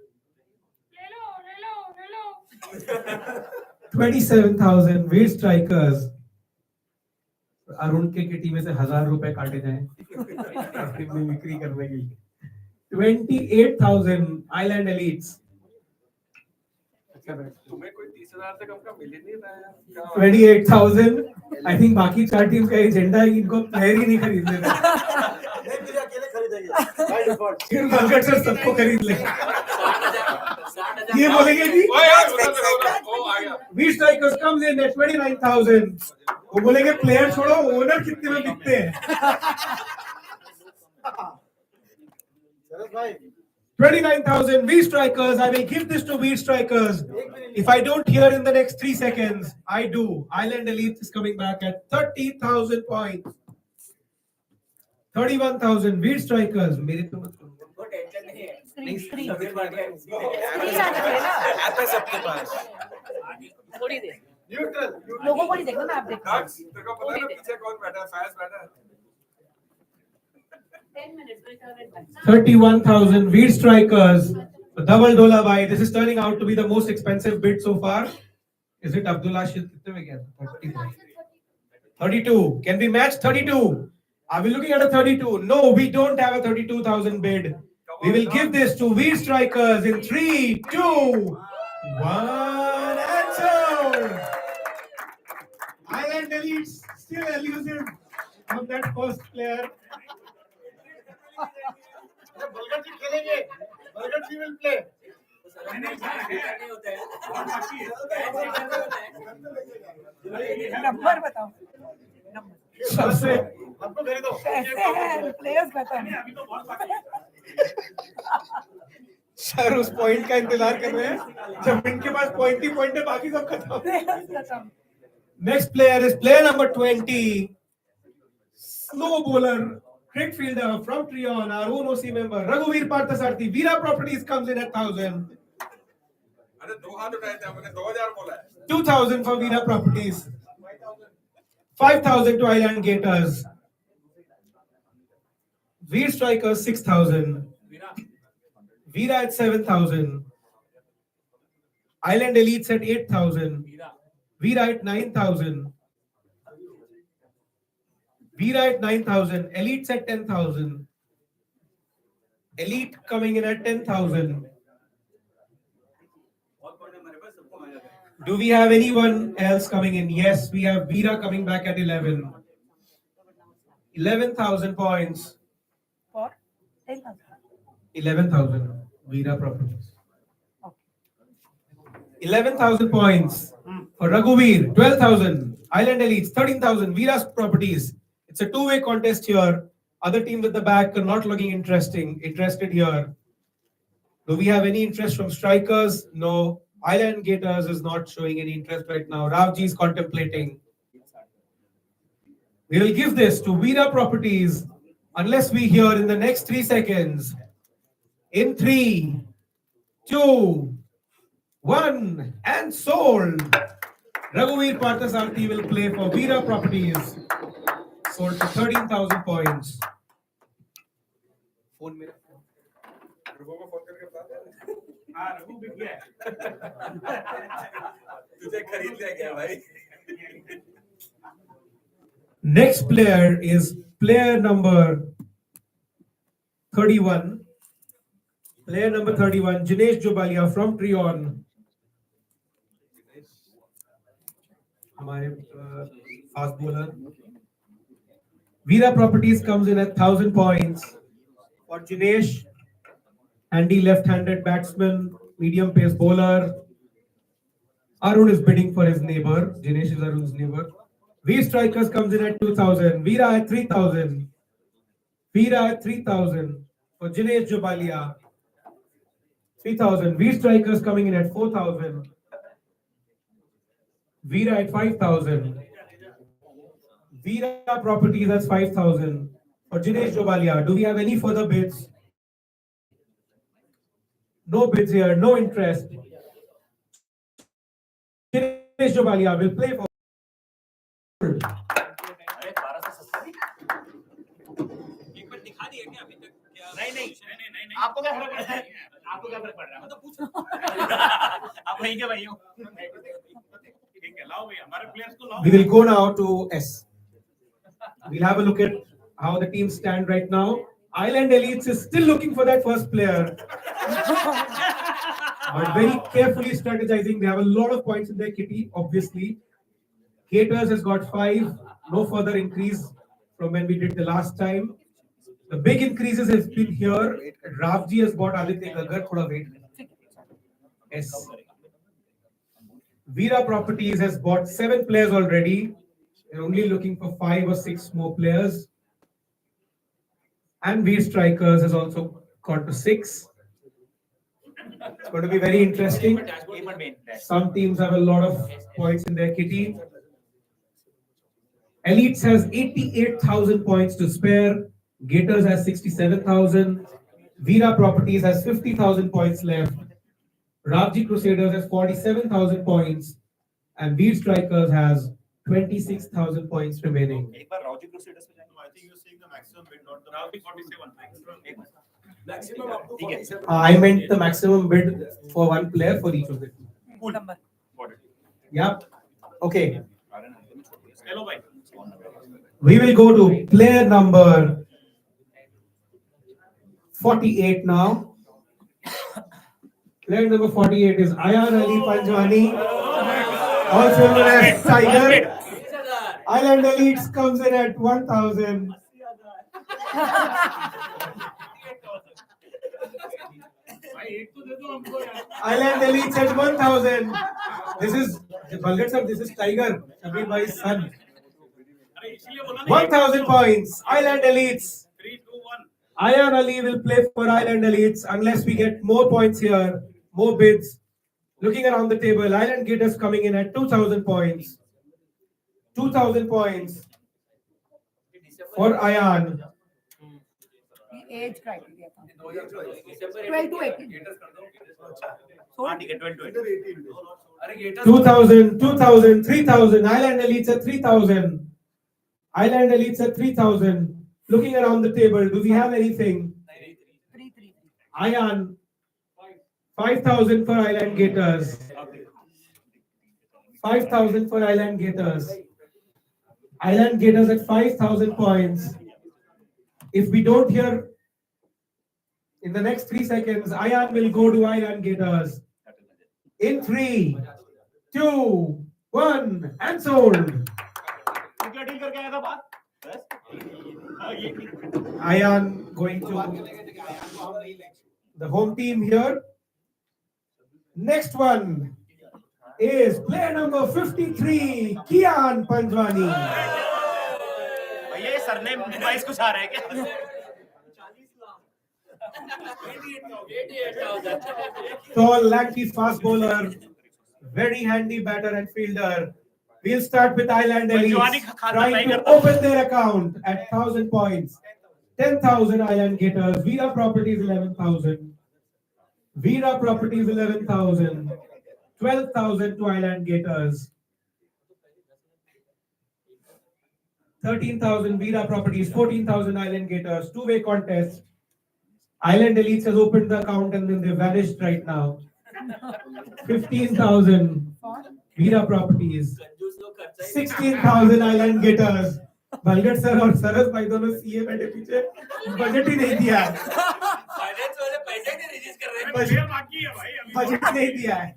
27,000 Veer Strikers. Arun के kitty में से 1,000 रुपए काटे जाएं में बिक्री करने के लिए. 28,000 Island Elites. तुम्हें कोई 30,000 से कम का मिल ही नहीं रहा है. 28,000. I think बाकी चार टीम का एजेंडा है कि इनको प्लेयर ही नहीं खरीदने दें. फिर मार्केट से सबको खरीद ले. ये बोलेंगे कि Veer Strikers comes in at 29,000. वो बोलेंगे प्लेयर छोड़ो, ओनर कितने में बिकते हैं. 29,000 Veer Strikers. I will give this to Veer Strikers. If I don't hear in the next 3 seconds, I do. Island Elite is coming back at 30,000 points. 31,000 Veer Strikers. मेरे तो मत सुनो. ऐप है सबके पास. थोड़ी देर लोगों को नहीं देखना ना, आप देखो. देखो पता है ना पीछे कौन बैठा है. फैज बैठा है. 10 minutes. We'll turn it back. 31,000 Veer Strikers. Dhaval Dolabai. This is turning out to be the most expensive bid so far. Is it Abdullah Shid? कितने में गया? 32. Can we match 32? Are we looking at a 32? No, we don't have a 32,000 bid. We will give this to Veer Strikers in 3, 2, 1, and so. Island Elites still elusive from that first player. बलगढ़ जी खेलेंगे. बलगढ़ जी will play. Number बताओ. सबसे हमको खरीदो. Players खत्म. Sir उस point का इंतजार कर रहे हैं जब इनके पास पॉइंट ही पॉइंट है, बाकी सब खत्म. Next player is player number 20. Slow bowler, क्रिक फील्डर फ्रॉम ट्रियन, our own OC member Raghuveer Parthasarthi. Veera Properties comes in at 1,000. अरे 2 हाथ उठाए थे हमने. 2,000 बोला है. 2,000 for Veera Properties. 5,000 to Island Gators. Veer Strikers 6,000. Veera at 7,000. Island Elites at 8,000. Veera at 9,000. Veera at 9,000. Elites at 10,000. Elite coming in at 10,000. Do we have anyone else coming in? Yes, we have Veera coming back at 11. 11,000 points. For 10,000. 11,000 Veera Properties. 11,000 points for Raghuveer, 12,000. Island Elites, 13,000. Veera's Properties. It's a two-way contest here. Other teams at the back are not looking interested here. Do we have any interest from strikers? No. Island Gators is not showing any interest right now. Ravji is contemplating. We will give this to Veera Properties unless we hear in the next 3 seconds. In 3, 2, 1, and sold. Raghuveer Parthasarthi will play for Veera Properties. Sold for 13,000 points. Phone मेरा. रघु को phone करके बता दे। हाँ रघु बिक गया तुझे खरीद लिया क्या भाई? Next player is player number 31. Player number 31, Jinesh Jobalia from Trion. हमारे fast bowler. Veera Properties comes in at 1,000 points. For Jinesh, handy left-handed batsman, medium pace bowler. Arun is bidding for his neighbor. Jinesh is Arun's neighbor. V Strikers comes in at 2,000. Veera at 3,000. Veera at 3,000. For Jinesh Jobalia, 3,000. V Strikers coming in at 4,000. Veera at 5,000. Veera Properties at 5,000. For Jinesh Jobalia, do we have any further bids? No bids here, no interest. Jinesh Jobalia will play for. नहीं आपको क्या फर्क पड़ रहा है? आपको क्या फर्क पड़ रहा है? तो पूछो आप वहीं के भाई हो ठीक है लाओ भैया हमारे प्लेयर्स को लाओ We will go now to S. We'll have a look at how the teams stand right now. Island Elites is still looking for that first player. But very carefully strategizing. They have a lot of points in their kitty, obviously. Gators has got 5. No further increase from when we did the last time. The big increases has been here. Ravji has bought Aditya Gagar. Thoda wait. Yes. Veera Properties has bought 7 players already. They're only looking for 5 or 6 more players. And Veer Strikers has also got to 6. It's going to be very interesting. Some teams have a lot of points in their kitty. Elites has 88,000 points to spare. Gators has 67,000. Veera Properties has 50,000 points left. Ravji Crusaders has 47,000 points. And Veer Strikers has 26,000 points remaining. एक बार Raoji crusaders पे जाएंगे। I think you're saying the maximum bid, not the Ravji 47. Maximum up to 47. I meant the maximum bid for one player for each of them. Cool number. Yeah. Okay. Hello भाई। We will go to player number 48 now. Player number 48 is Ayan Ali Panjwani, also known as Tiger. Island Elites comes in at 1,000. Island Elites at 1,000. This is Balgat sir. This is Tiger, Shabir bhai's son. 1,000 points. Island Elites. 3, 2, 1. Ayan Ali will play for Island Elites unless we get more points here, more bids. Looking around the table, Island Gators coming in at 2,000 points. 2,000 points for Ayan. Age criteria था 12 to 18 हाँ ठीक है 12 to 18 अरे Gators 2,000, 2,000, 3,000. Island Elites at 3,000. Island Elites at 3,000. Looking around the table, do we have anything? 3 Ayan, 5,000 for Island Gators. 5,000 for Island Gators. Island Gators at 5,000 points. If we don't hear in the next 3 seconds, Ayan will go to Island Gators. In 3, 2, 1, and sold. क्या deal करके आया था बात बस Ayan going to the home team here. Next one, is player number 53, Kian Panjwani. भैया ये surname wise कुछ आ रहा है क्या? Tall, lanky fast bowler, very handy batter and fielder. We'll start with Island Elites, trying to open their account at 1,000 points. 10,000 Island Gators, Veera Properties 11,000. Veera Properties 11,000. 12,000 to Island Gators. 13,000 Veera Properties, 14,000 Island Gators. Two-way contest. Island Elites has opened the account and then they vanished right now. 15,000 Veera Properties. 16,000 Island Gators. बलगट sir और सरस भाई दोनों CA बैठे पीछे budget ही नहीं दिया है finance वाले पैसे नहीं रिलीज कर रहे हैं बजट नहीं दिया है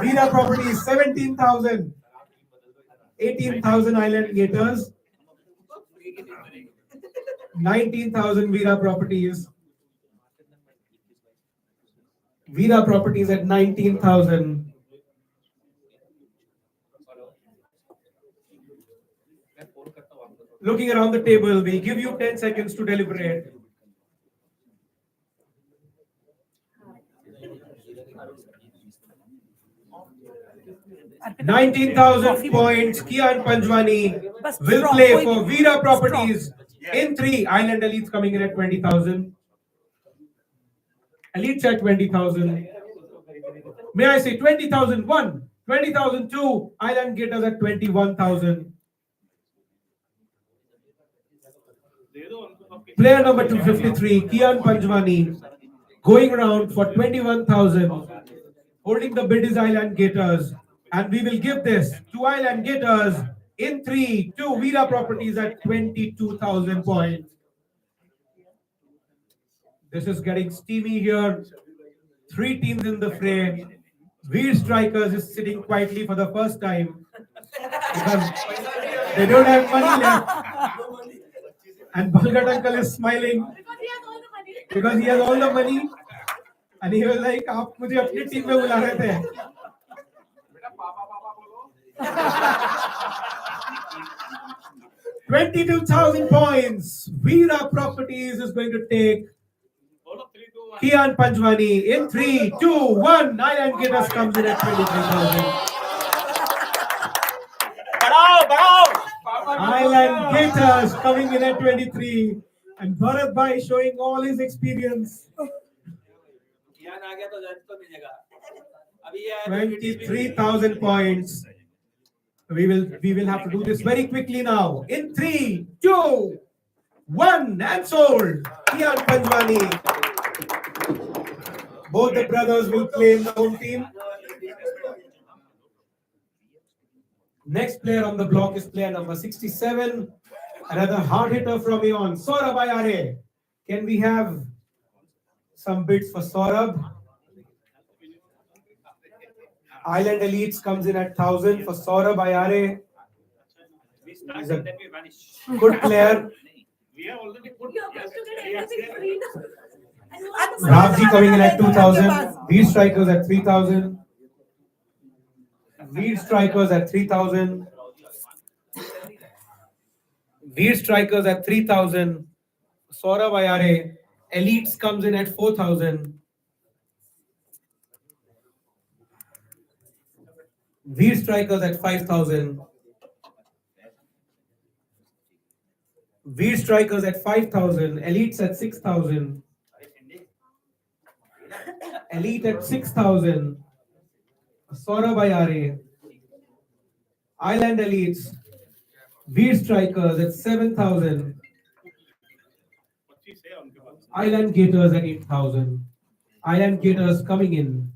Veera Properties 17,000 18,000 Island Gators 19,000 Veera Properties Veera Properties at 19,000 Looking around the table, we'll give you 10 seconds to deliberate. $19,000 points. Kian Panjwani will play for Veera Properties in 3. Island Elites coming in at 20,000. Elites at 20,000. May I say 20,001, 20,002. Island Gators at 21,000. Player number 253, Kian Panjwani, going around for 21,000. Holding the bid is Island Gators. And we will give this to Island Gators in 3 to Veera Properties at 22,000 points. This is getting steamy here. 3 teams in the fray. Veer Strikers is sitting quietly for the first time because they don't have money left. And Balgat uncle is smiling because he has all the money. And he was like, "आप मुझे अपनी team में बुला रहे थे." 22,000 points. Veera Properties is going to take Kian Panjwani in 3, 2, 1. Island Gators comes in at 23,000. Island Gators coming in at 23. And Bharat Bhai showing all his experience. 23,000 points. We will have to do this very quickly now. In 3, 2, 1, and sold. Kian Panjwani. Both the brothers will play in the home team. Next player on the block is player number 67. Another hard hitter from Eon, Saurabh Ayare. Can we have some bids for Saurabh? Island Elites comes in at 1,000 for Saurabh Ayare. He's a good player. You're supposed to get everything free now. Ravji coming in at 2,000. Veer Strikers at 3,000. Veer Strikers at 3,000. Veer Strikers at 3,000. Saurabh Ayare. Elites comes in at 4,000. Veer Strikers at 5,000. Veer Strikers at 5,000. Elites at 6,000. Elite at 6,000. Saurabh Ayare. Island Elites. Veer Strikers at 7,000. Island Gators at 8,000. Island Gators coming in.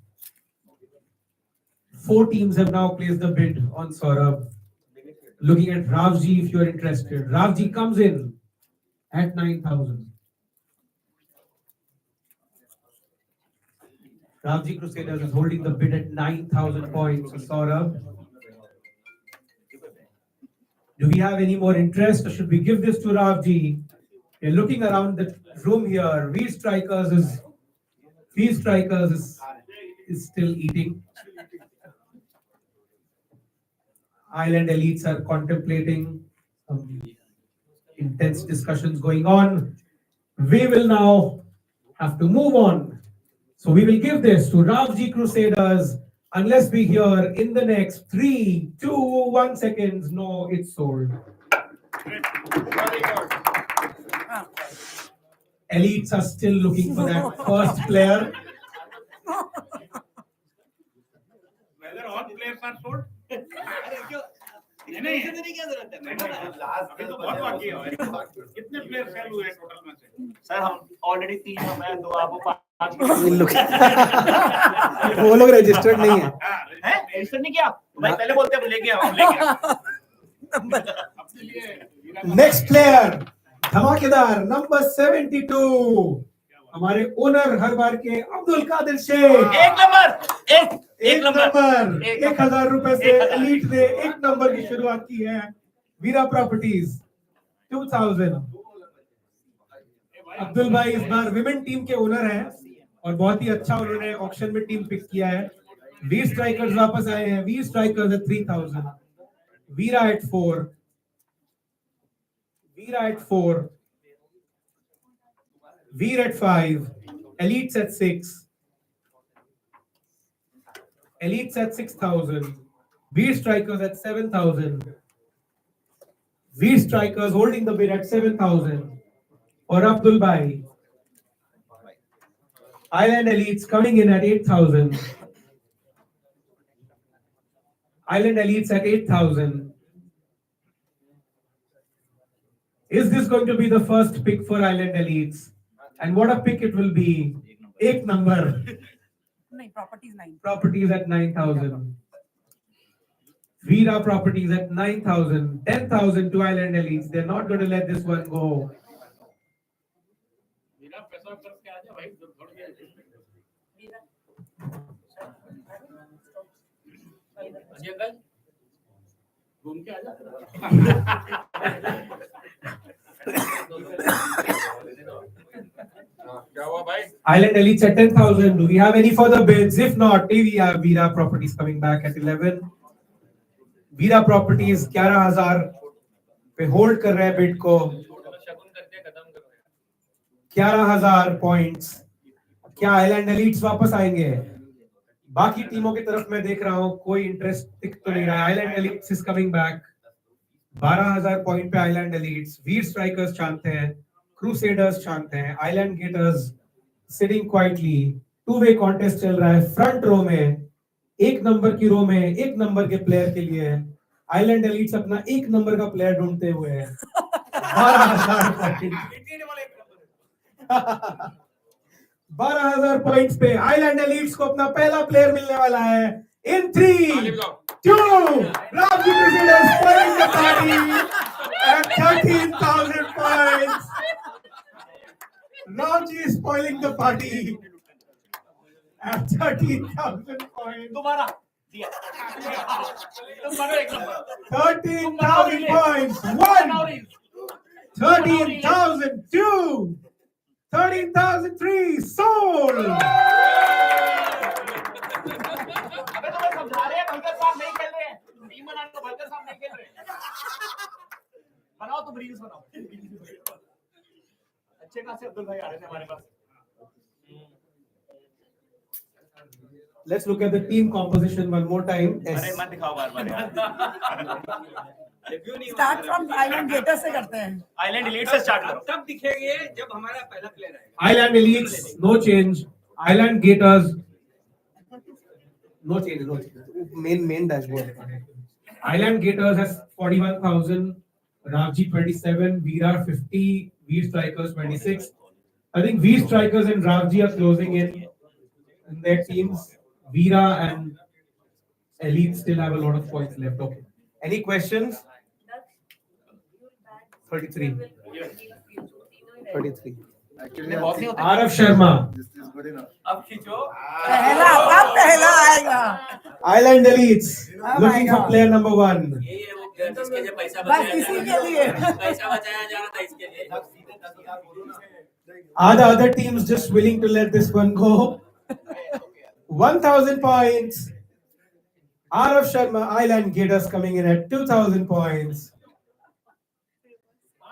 4 teams have now placed the bid on Saurabh. Looking at Ravji if you are interested. Ravji comes in at 9,000. Ravji Crusaders is holding the bid at 9,000 points for Saurabh. Do we have any more interest or should we give this to Ravji? We're looking around the room here. Veer Strikers is still eating. Island elites are contemplating some intense discussions going on. We will now have to move on. So we will give this to Ravji Crusaders unless we hear in the next 3, 2, 1 seconds. No, it's sold. Elites are still looking for that first player. Whether all players are sold? नहीं अभी तो बहुत बाकी है कितने player cell हुए हैं total में से सर हम ऑलरेडी 3 हैं मैं 2 आपको 5 वो लोग रजिस्टर्ड नहीं है हैं रजिस्टर नहीं किया भाई पहले बोलते हैं लेके आओ अपने लिए नेक्स्ट प्लेयर धमाकेदार नंबर 72 हमारे ओनर हर बार के अब्दुल कादिर शेख। एक नंबर 1000 रुपए से एलीट ने एक नंबर की शुरुआत की है। वीरा प्रॉपर्टीज 2000। अब्दुल भाई इस बार विमेन टीम के ओनर हैं और बहुत ही अच्छा उन्होंने ऑक्शन में टीम पिक किया है। वीर स्ट्राइकर्स वापस आए हैं। Veer strikers at 3000, Veera at 4, Veera at 4, Veer at 5, elites at 6, elites at 6000, Veer strikers at 7000, Veer strikers holding the bid at 7000, or Abdul Bhai. Island elites coming in at 8000, Island elites at 8000. Is this going to be the first pick for Island elites? And what a pick it will be. Ek number. नहीं, properties 9. Properties at 9000. Veera properties at 9000. 10,000 to Island elites. They're not going to let this one go. मेरा पैसा करके आ जा भाई थोड़ी देर जी uncle घूम के आ जा क्या हुआ भाई Island elites at 10,000. Do we have any further bids? If not, we have Veera properties coming back at 11. Veera properties 11,000 पे होल्ड कर रहे हैं बिड को। 11,000 पॉइंट्स। क्या आइलैंड एलीट्स वापस आएंगे? बाकी टीमों की तरफ मैं देख रहा हूं कोई इंटरेस्ट दिख तो नहीं रहा। Island elites is coming back. 12,000 point पे आइलैंड एलीट्स। वीर स्ट्राइकर्स शांत हैं, क्रूसेडर्स शांत हैं, island Gators sitting quietly. Two way contest चल रहा है। फ्रंट रो में एक नंबर की रो में एक नंबर के प्लेयर के लिए आइलैंड एलीट्स अपना एक नंबर का प्लेयर ढूंढते हुए हैं। 12,000 पॉइंट्स पे आइलैंड एलीट्स को अपना पहला प्लेयर मिलने वाला है। इन 3, 2, Ravji Crusaders spoiling the party at 13,000 points. Ravji is spoiling the party at 13,000 points. दोबारा दिया तुम बनो एक नंबर 13,000 points. 1, 13,002, 13,003 sold. अबे तुम्हें समझा रहे हैं भलकर साहब नहीं खेल रहे हैं टीम बनाने को भलकर साहब नहीं खेल रहे बनाओ तुम रील्स बनाओ अच्छे खासे अब्दुल भाई आ रहे थे हमारे पास Let's look at the team composition one more time. अरे मत दिखाओ बार-बार यार Start from Island Gators से करते हैं. आइलैंड एलीट से स्टार्ट करो तब दिखेंगे जब हमारा पहला प्लेयर आएगा Island elites, no change. Island gators, no change, no change. Main dashboard. Island gators has 41,000, Ravji 27, Veera 50, Veer strikers 26. I think Veer strikers and Ravji are closing in their teams. Veera and elite still have a lot of points left. Okay. Any questions? 33. 33. Arav Sharma. अब खींचो पहला आएगा. Island elites looking for player number 1. ये वो जिसके लिए पैसा बस इसी के लिए. पैसा बचाया जा रहा था इसके लिए Are the other teams just willing to let this one go? 1,000 points. Arav Sharma, Island Gators coming in at 2,000 points.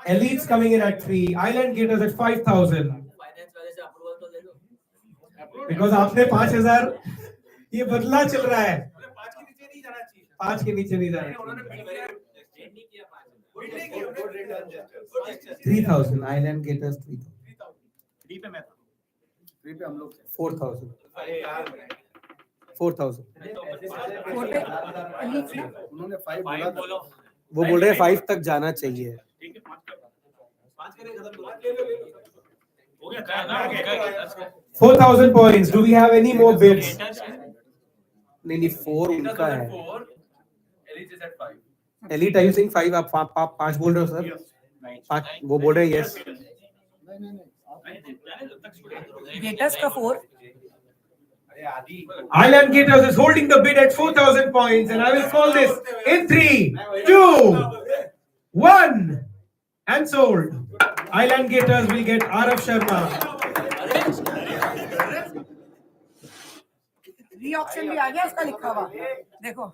Elites coming in at 3. Island Gators at 5,000. Finance वाले से अप्रूवल तो ले लो. Because आपने 5,000 ये बदला चल रहा है. 5 के नीचे नहीं जाना चाहिए. 5 के नीचे नहीं जाना. उन्होंने बिल्ड किया. नहीं किया 5. बिल्ड नहीं किया. 3,000. Island Gators 3,000. 3 पे मैं था. 3 पे हम लोग 4,000. अरे यार 4,000. उन्होंने 5 बोला था. वो बोल रहे हैं 5 तक जाना चाहिए. ठीक है 5 करें खत्म करो. ले लो हो गया. 4,000 points. Do we have any more bids? नहीं 4 उनका है. 4 Elite is at 5. Elite, are you saying 5? आप 5 बोल रहे हो सर? 5 वो बोल रहे हैं yes. Gators का 4. Island Gators is holding the bid at 4,000 points, and I will call this in 3, 2, 1, and sold. Island Gators will get Arav Sharma. Re-auction भी आ गया उसका लिखा हुआ. देखो.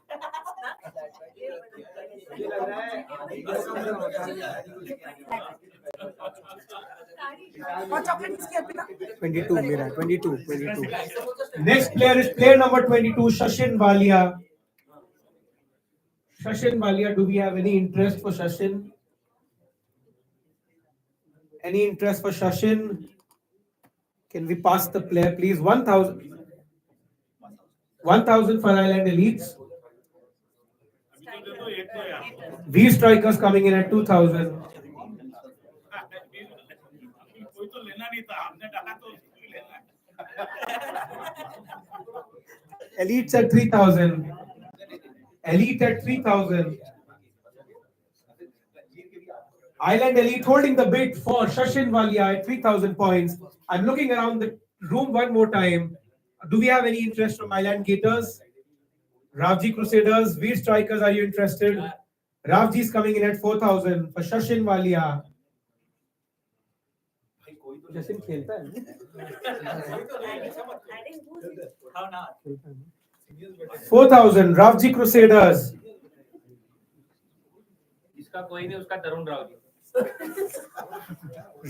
और चॉकलेट किसकी अर्पिता? 22 मेरा 22. Next player is player number 22, Shashin Walia. Shashin Walia, do we have any interest for Shashin? Any interest for Shashin? Can we pass the player, please? 1,000. 1,000 for Island Elites. V Strikers coming in at 2,000. कोई तो लेना नहीं था. हमने डाला तो उसको लेना. Elites at 3,000. Elite at 3,000. Island Elite holding the bid for Shashin Walia at 3,000 points. I'm looking around the room one more time. Do we have any interest from Island Gators? Ravji Crusaders, Veer Strikers, are you interested? Ravji is coming in at 4,000 for Shashin Walia. Shashin खेलता है. 4,000 Ravji Crusaders. इसका कोई नहीं उसका तरुण Rao ji.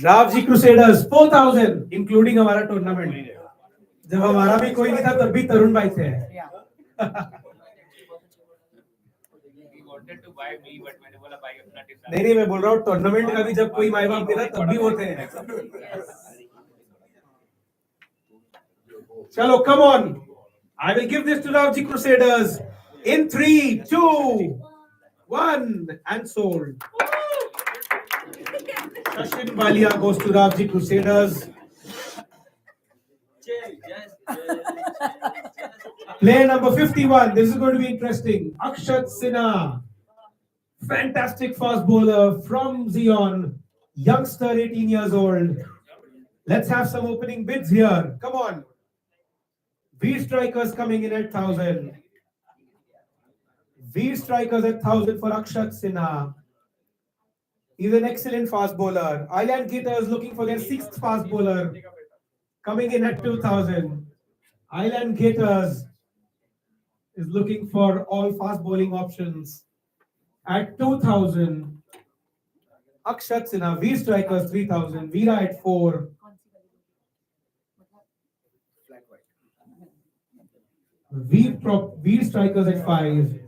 Ravji Crusaders 4,000 including हमारा tournament. जब हमारा भी कोई नहीं था तब भी तरुण भाई थे. wanted to buy me but मैंने बोला भाई अपना डिसाइड. नहीं मैं बोल रहा हूँ टूर्नामेंट का भी जब कोई माई बाप मिला तब भी वो थे. चलो come on. I will give this to Ravji Crusaders in 3, 2, 1 and sold. Shashin Walia goes to Ravji Crusaders. Player number 51. This is going to be interesting. Akshat Sinha. Fantastic fast bowler from Zion. Youngster, 18 years old. Let's have some opening bids here. Come on. Veer Strikers coming in at 1,000. Veer Strikers at 1,000 for Akshat Sinha. He's an excellent fast bowler. Island Gators looking for their 6th fast bowler. Coming in at 2,000. Island Gators is looking for all fast bowling options. At 2,000. Akshat Sinha, Veer Strikers 3,000. Veera at 4. Veer Strikers at 5.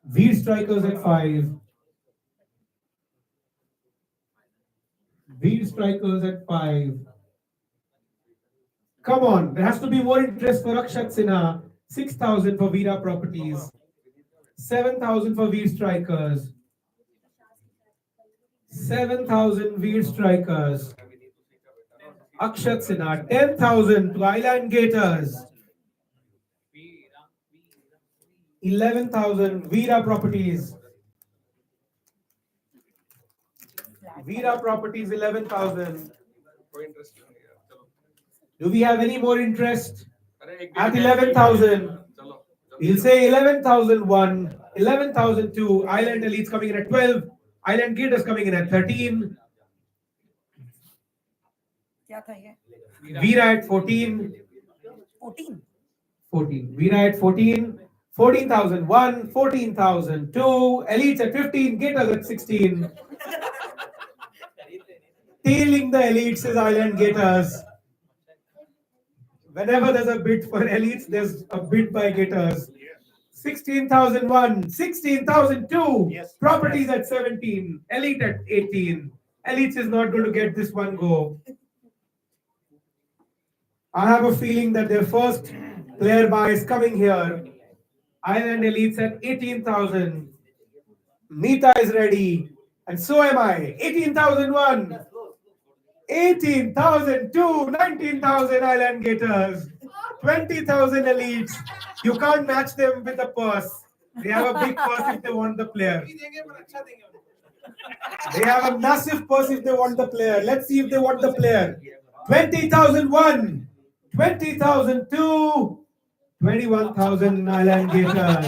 Veer Strikers at 5. Veer Strikers at 5. Come on, there has to be more interest for Akshat Sinha. 6,000 for Veera Properties. 7,000 for Veer Strikers. 7,000 Veer Strikers. Akshat Sinha. 10,000 to Island Gators. 11,000 Veera Properties. Veera Properties 11,000. Do we have any more interest? At 11,000. We'll say 11,001, 11,002. Island Elites coming in at 12. Island Gators coming in at 13. क्या था ये? Veera at 14. 14. 14. Veena at 14. 14,001, 14,002. Elites at 15. Gators at 16. Tailing the elites is Island Gators. Whenever there's a bid for elites, there's a bid by Gators. 16,001, 16,002. Yes. Properties at 17. Elite at 18. Elites is not going to get this one go. I have a feeling that their first player buy is coming here. Island Elites at 18,000. Meeta is ready. And so am I. 18,001. 18,002. 19,000 Island Gators. 20,000 Elites. You can't match them with a purse. They have a big purse if they want the player. They have a massive purse if they want the player. Let's see if they want the player. 20,001. 20,002. 21,000 Island Gators.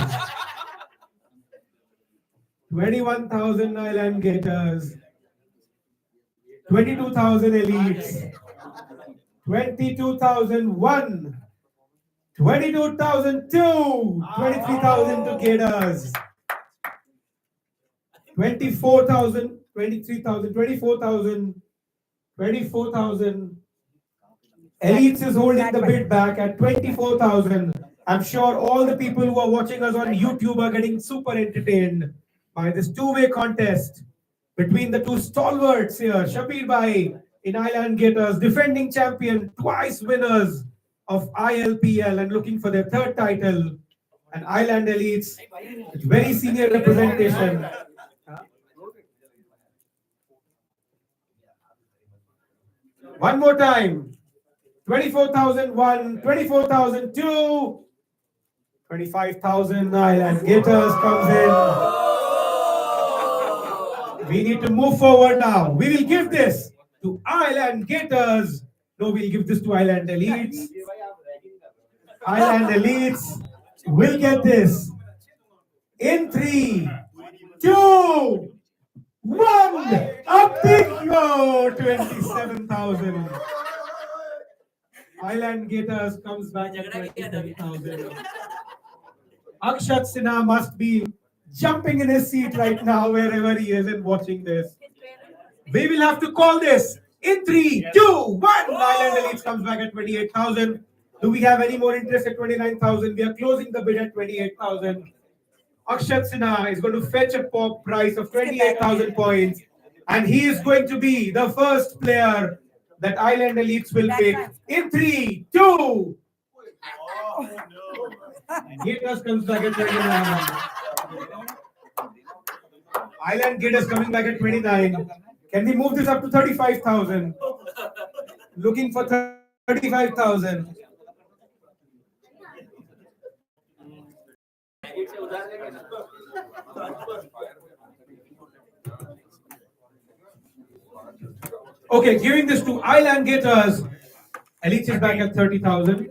21,000 Island Gators. 22,000 Elites. 22,001. 22,002. 23,000 to Gators. 24,000. 23,000. 24,000. 24,000. Elites is holding the bid back at 24,000. I'm sure all the people who are watching us on YouTube are getting super entertained by this two-way contest between the two stalwarts here. Shabir Bhai in Island Gators, defending champion, twice winners of iLPL and looking for their third title. And Island Elites, very senior representation. One more time. 24,001, 24,002, 25,000 Island Gators comes in. We need to move forward now. We will give this to Island Gators. No, we'll give this to Island Elites. Island Elites will get this in 3, 2, 1. A big no, 27,000. Island Gators comes back at 27,000. Akshat Sinha must be jumping in his seat right now, wherever he is and watching this. We will have to call this in 3, 2, 1. Island Elites comes back at 28,000. Do we have any more interest at 29,000? We are closing the bid at 28,000. Akshat Sinha is going to fetch a pop price of 28,000 points, and he is going to be the first player that Island Elites will pick in 3, 2. Gators comes back at 29. Island Gators coming back at 29. Can we move this up to 35,000? Looking for 35,000. Okay, giving this to Island Gators. Elites is back at 30,000.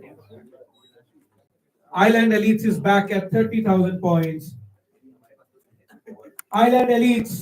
Island Elites is back at 30,000 points. Island Elites